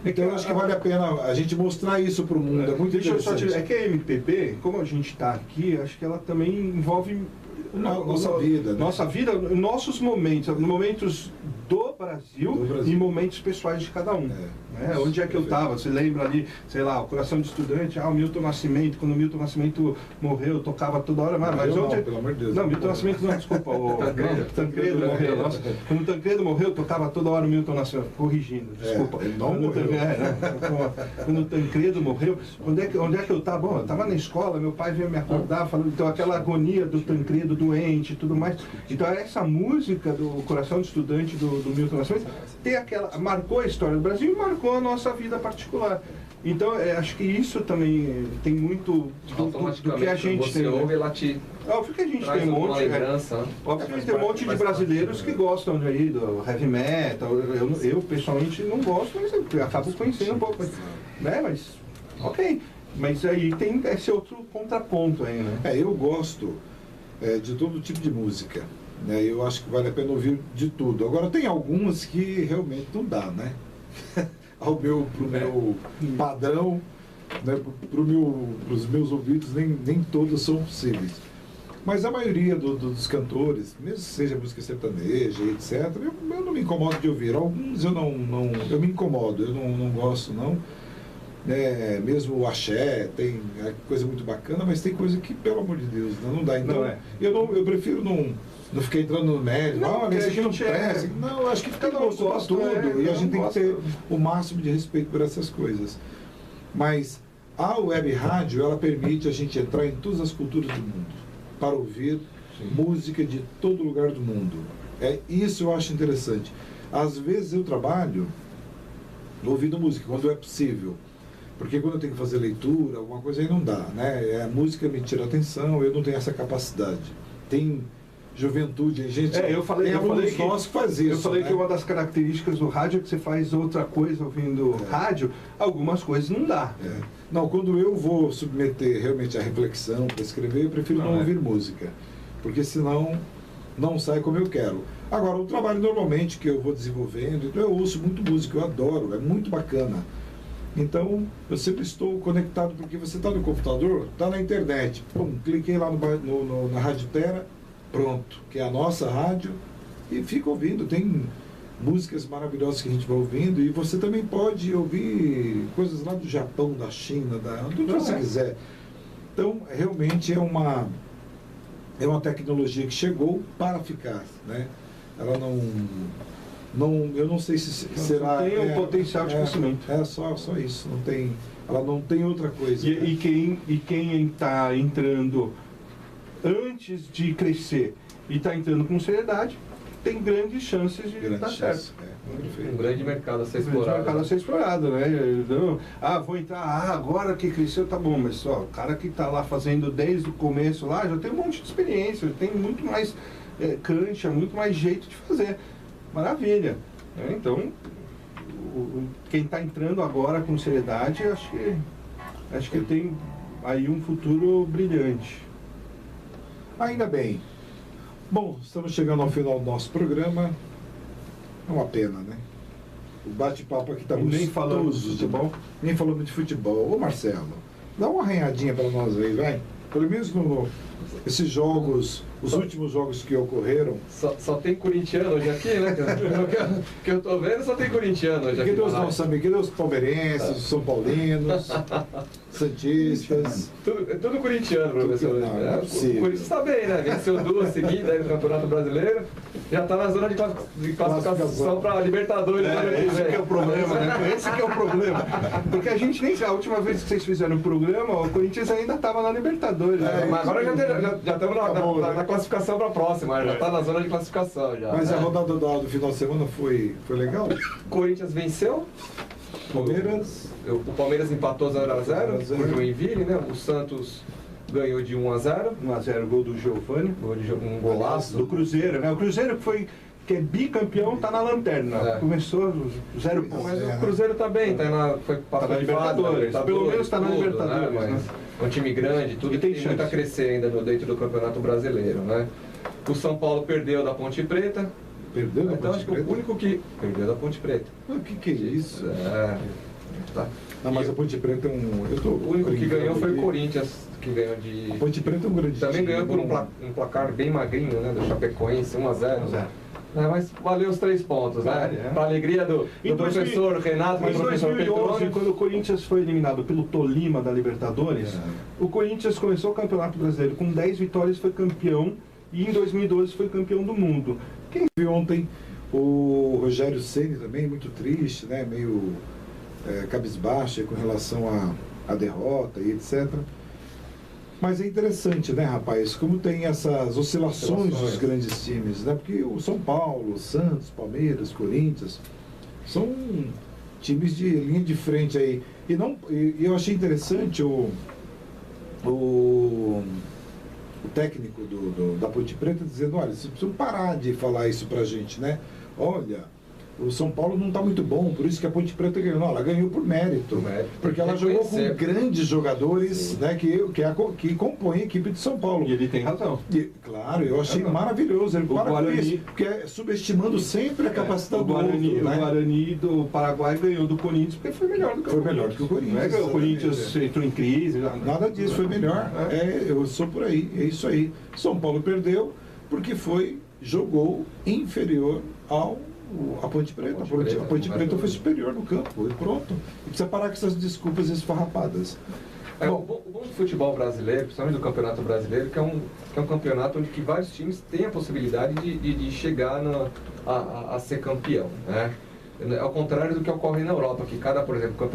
Então eu acho que vale a pena a gente mostrar isso para o mundo, é muito Deixa eu interessante. só te... É que a MPB, como a gente está aqui, acho que ela também envolve Nossa vida, né? Nossa vida, nossos momentos do Brasil e momentos pessoais de cada um. Onde é que eu estava? Você lembra ali, sei lá, o Coração de Estudante, o Milton Nascimento, quando o Milton Nascimento morreu, tocava toda hora, mas onde... pelo amor de Deus. Não, Milton Nascimento não, desculpa, o Tancredo morreu. Nossa, quando o Tancredo morreu, tocava toda hora o Milton Nascimento, corrigindo, desculpa. Ele não morreu. Quando o Tancredo morreu, onde é que eu estava? Bom, eu estava na escola, meu pai veio me acordar, falando, então aquela agonia do Tancredo doente e tudo mais. Então essa música do Coração de Estudante do Milton Nascimento tem marcou a história do Brasil e marcou a nossa vida particular. Então, acho que isso também tem muito do que a gente tem. Ouve, ela te óbvio que a gente tem um monte, óbvio que a gente tem um monte de brasileiros que gostam aí do heavy metal. Eu pessoalmente não gosto, mas eu acabo conhecendo um pouco. Mas ok. Mas aí tem esse outro contraponto aí, né? Eu gosto de todo tipo de música. Eu acho que vale a pena ouvir de tudo. Agora tem algumas que realmente não dá, né? Pro meu padrão, né? Pros meus ouvidos, nem todas são possíveis. Mas a maioria dos cantores, mesmo que seja música sertaneja, etc., eu não me incomodo de ouvir. Alguns eu me incomodo, eu não gosto, não. Mesmo o axé tem coisa muito bacana, mas tem coisa que, pelo amor de Deus, não dá. Então, eu prefiro não ficar entrando no mérito. Não, a gente não presta. Não, eu acho que fica gosto pra tudo. E a gente tem que ter o máximo de respeito por essas coisas. Mas a web rádio, ela permite a gente entrar em todas as culturas do mundo para ouvir música de todo lugar do mundo. Isso eu acho interessante. Às vezes eu trabalho ouvindo música, quando é possível. Porque quando eu tenho que fazer leitura, alguma coisa aí não dá, né? A música me tira atenção, eu não tenho essa capacidade. Tem juventude, gente. Eu falei que nós que faz isso. Eu falei que uma das características do rádio é que você faz outra coisa ouvindo rádio, algumas coisas não dá. Não, quando eu vou submeter realmente a reflexão para escrever, eu prefiro não ouvir música, porque senão não sai como eu quero. Agora, o trabalho normalmente que eu vou desenvolvendo, então eu ouço muito música, eu adoro, é muito bacana. Então, eu sempre estou conectado, porque você está no computador, está na internet. Cliquei lá na Rádio Terra, pronto, que é a nossa rádio, e fica ouvindo. Tem músicas maravilhosas que a gente vai ouvindo, e você também pode ouvir coisas lá do Japão, da China, de onde você quiser. Então, realmente é uma tecnologia que chegou para ficar, né? Ela eu não sei se será... Tem um potencial de crescimento. Só isso. Ela não tem outra coisa. E quem está entrando antes de crescer e está entrando com seriedade, tem grandes chances de dar certo. Um grande mercado a ser explorado. Né? Então, vou entrar, agora que cresceu, tá bom, mas o cara que está lá fazendo desde o começo lá, já tem um monte de experiência, já tem muito mais cancha, muito mais jeito de fazer. Maravilha. Então, quem está entrando agora com seriedade, acho que tem aí um futuro brilhante. Ainda bem. Bom, estamos chegando ao final do nosso programa. É uma pena, né? O bate-papo aqui está muito nem falamos de futebol. Nem falamos de futebol. Ô Marcelo, dá uma arranhadinha para nós aí, vai. Pelo menos esses jogos, os últimos jogos que ocorreram. Só tem corintiano hoje aqui, né? que eu tô vendo, só tem corintiano hoje aqui. Cadê os palmeirenses, São Paulinos, santistas? Tudo corintiano, professor. O Corinthians está bem, né? Venceu 2 seguidas aí no Campeonato Brasileiro. Já está na zona de classificação para a Libertadores. Esse que é o problema, né? Esse que é o problema. Porque a gente nem... A última vez que vocês fizeram o programa, o Corinthians ainda estava na Libertadores. Mas agora já estamos na classificação para a próxima. Já está na zona de classificação. Já, mas a rodada do final de semana foi legal? O Corinthians venceu. O Palmeiras empatou 0x0 com o Joinville, né? O Santos ganhou de 1x0. 1x0, gol do Giovani. Um golaço. Do Cruzeiro, né? O Cruzeiro que é bicampeão, está na lanterna. Começou 0 pontos. Mas o Cruzeiro está bem, foi para a Libertadores. Pelo menos está na Libertadores. Né? É um time grande, tudo e tem muito a crescer ainda dentro do Campeonato Brasileiro, né? O São Paulo perdeu da Ponte Preta. Perdeu da Então Ponte acho que Preta? o único que perdeu da Ponte Preta. O que é isso? Tá. Não, mas a Ponte Preta é um... O único que ganhou foi o aqui. Corinthians, que ganhou de... A Ponte Preta é um grande Também time, ganhou por né? um placar bem magrinho, né? Do Chapecoense, 1-0. 1-0. Mas valeu os 3 pontos, Vale, né? é. Para alegria do professor Renato e Em do professor 2011, Petrone. quando o Corinthians foi eliminado pelo Tolima da Libertadores, o Corinthians começou o Campeonato Brasileiro com 10 vitórias, foi campeão, e em 2012 foi campeão do mundo. Quem viu ontem o Rogério Ceni também, muito triste, né? Meio cabisbaixo com relação à derrota e etc. Mas é interessante, né, rapaz, como tem essas oscilações dos grandes times, né? Porque o São Paulo, Santos, Palmeiras, Corinthians são times de linha de frente aí. E eu achei interessante o técnico da Ponte Preta dizendo, olha, vocês precisam parar de falar isso pra gente, né? Olha, o São Paulo não está muito bom, por isso que a Ponte Preta ganhou. Não, ela ganhou por mérito. Porque ela jogou com grandes jogadores, né, que compõem a equipe de São Paulo. E ele tem razão. Claro, eu achei maravilhoso. Ele para com isso, porque é subestimando sempre a capacidade do outro, né? O Guarani do Paraguai ganhou do Corinthians porque foi melhor do que o Corinthians. Foi melhor do que o Corinthians. Não é que o Corinthians entrou em crise. Nada disso, foi melhor. Eu sou por aí, é isso aí. São Paulo perdeu porque jogou inferior a Ponte Preta. A Ponte Preta foi superior no campo, e pronto. E precisa parar com essas desculpas esfarrapadas. O bom do futebol brasileiro, principalmente do Campeonato Brasileiro, que é um campeonato onde que vários times têm a possibilidade de chegar a ser campeão, né? Ao contrário do que ocorre na Europa, que por exemplo,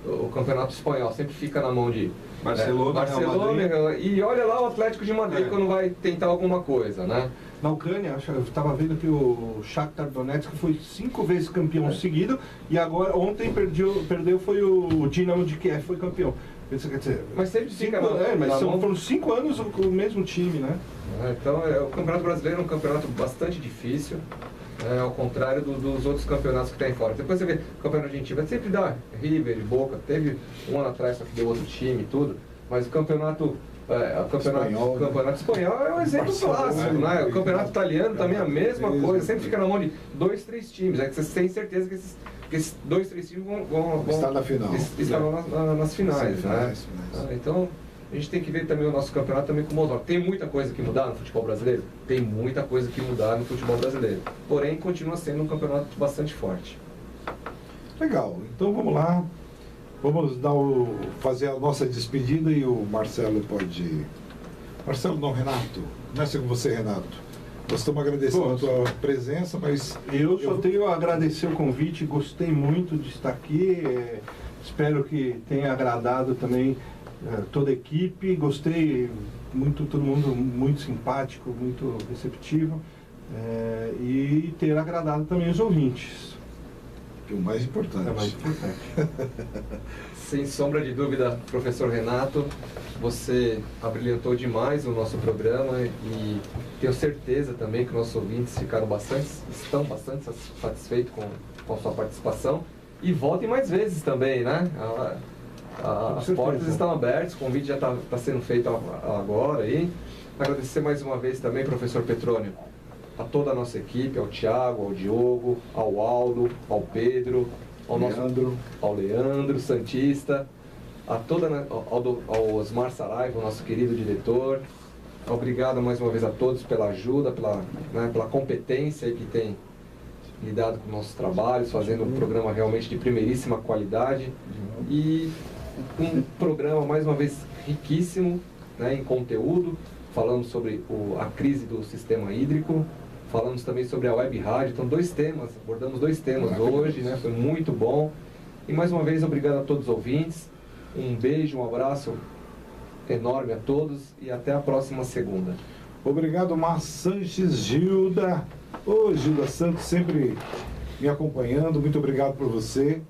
o campeonato espanhol sempre fica na mão de Barcelona, e olha lá o Atlético de Madrid quando vai tentar alguma coisa, né? Na Ucrânia, eu estava vendo que o Shakhtar Donetsk foi 5 vezes campeão seguido, e agora ontem perdeu foi o Dinamo de Kiev, foi campeão. Isso quer dizer, mas sempre fica foram 5 anos o mesmo time, né? Então o Campeonato Brasileiro é um campeonato bastante difícil, ao contrário dos outros campeonatos que tem fora. Depois você vê o Campeonato Argentino, sempre dá River, Boca, teve um ano atrás só que deu outro time e tudo, mas o campeonato espanhol é um exemplo clássico, né? O campeonato italiano também é a mesma coisa, sempre fica na mão de 2, 3 times, que você tem certeza que esses 2, 3 times vão estar na final. Estarão nas finais, né? Então a gente tem que ver também o nosso campeonato também como outro. Tem muita coisa que mudar no futebol brasileiro? Tem muita coisa que mudar no futebol brasileiro. Porém, continua sendo um campeonato bastante forte. Legal, então vamos lá. Vamos fazer a nossa despedida e o Marcelo pode... Marcelo não, Renato. Começa com você, Renato. Nós estamos agradecendo a tua presença, mas... Eu só tenho a agradecer o convite, gostei muito de estar aqui, espero que tenha agradado também toda a equipe, gostei muito, todo mundo muito simpático, muito receptivo, e ter agradado também os ouvintes. Que é o mais importante. É o mais importante. Sem sombra de dúvida, professor Renato, você abrilhantou demais o nosso programa e tenho certeza também que nossos ouvintes estão bastante satisfeitos com a sua participação e voltem mais vezes também, né? As portas estão abertas, o convite já está sendo feito agora aí. Agradecer mais uma vez também, professor Petrônio, a toda a nossa equipe, ao Thiago, ao Diogo, ao Aldo, ao Pedro, ao Leandro Santista, ao Osmar Saraiva, o nosso querido diretor. Obrigado mais uma vez a todos pela ajuda, pela competência que tem lidado com nossos trabalhos, fazendo um programa realmente de primeiríssima qualidade e um programa mais uma vez riquíssimo, né, em conteúdo. Falamos sobre a crise do sistema hídrico, falamos também sobre a web rádio, então abordamos 2 temas hoje, né? Foi muito bom. E mais uma vez, obrigado a todos os ouvintes, um beijo, um abraço enorme a todos e até a próxima segunda. Obrigado, Mar Sanches, Gilda. Gilda Santos, sempre me acompanhando, muito obrigado por você.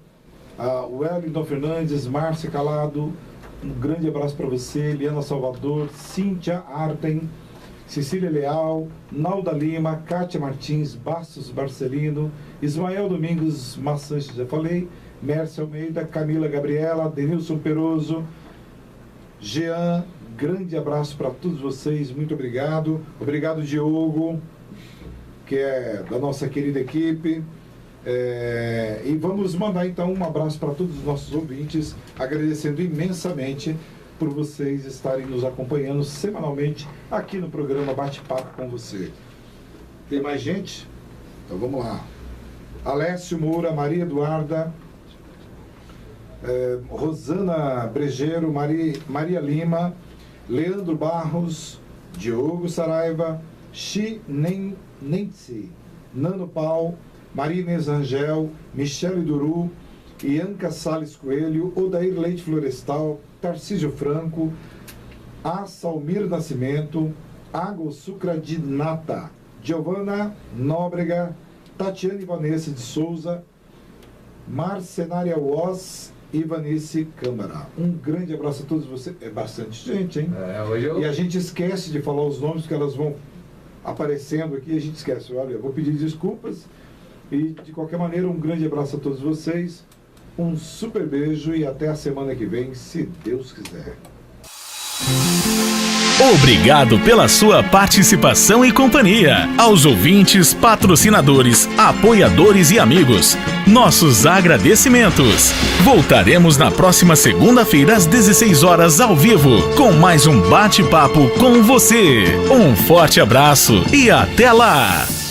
O Wellington Fernandes, Márcia Calado, um grande abraço para você, Liana Salvador, Cíntia Arten, Cecília Leal, Nalda Lima, Kátia Martins, Bastos Barcelino, Ismael Domingos Massanches, já falei, Mércia Almeida, Camila Gabriela, Denilson Peroso, Jean grande abraço para todos vocês, muito obrigado. Obrigado, Diogo, que é da nossa querida equipe. E vamos mandar então um abraço para todos os nossos ouvintes, agradecendo imensamente por vocês estarem nos acompanhando semanalmente aqui no programa Bate-Papo com Você. Tem mais gente? Então vamos lá. Alessio Moura, Maria Eduarda, Rosana Brejeiro, Maria Lima, Leandro Barros, Diogo Saraiva, Xi Nenzi, Nano Pau, Maria Inês Rangel, Michele Duru, Ianca Salles Coelho, Odair Leite Florestal, Tarcísio Franco, A. Salmir Nascimento, Água Sucra de Nata, Giovana Nóbrega, Tatiane Vanessa de Souza, Marcenária Woz e Vanice Câmara. Um grande abraço a todos vocês. É bastante gente, hein? E a gente esquece de falar os nomes, porque elas vão aparecendo aqui, a gente esquece. Olha, eu vou pedir desculpas. E, de qualquer maneira, um grande abraço a todos vocês. Um super beijo e até a semana que vem, se Deus quiser. Obrigado pela sua participação e companhia. Aos ouvintes, patrocinadores, apoiadores e amigos, nossos agradecimentos. Voltaremos na próxima segunda-feira às 16 horas ao vivo com mais um bate-papo com você. Um forte abraço e até lá!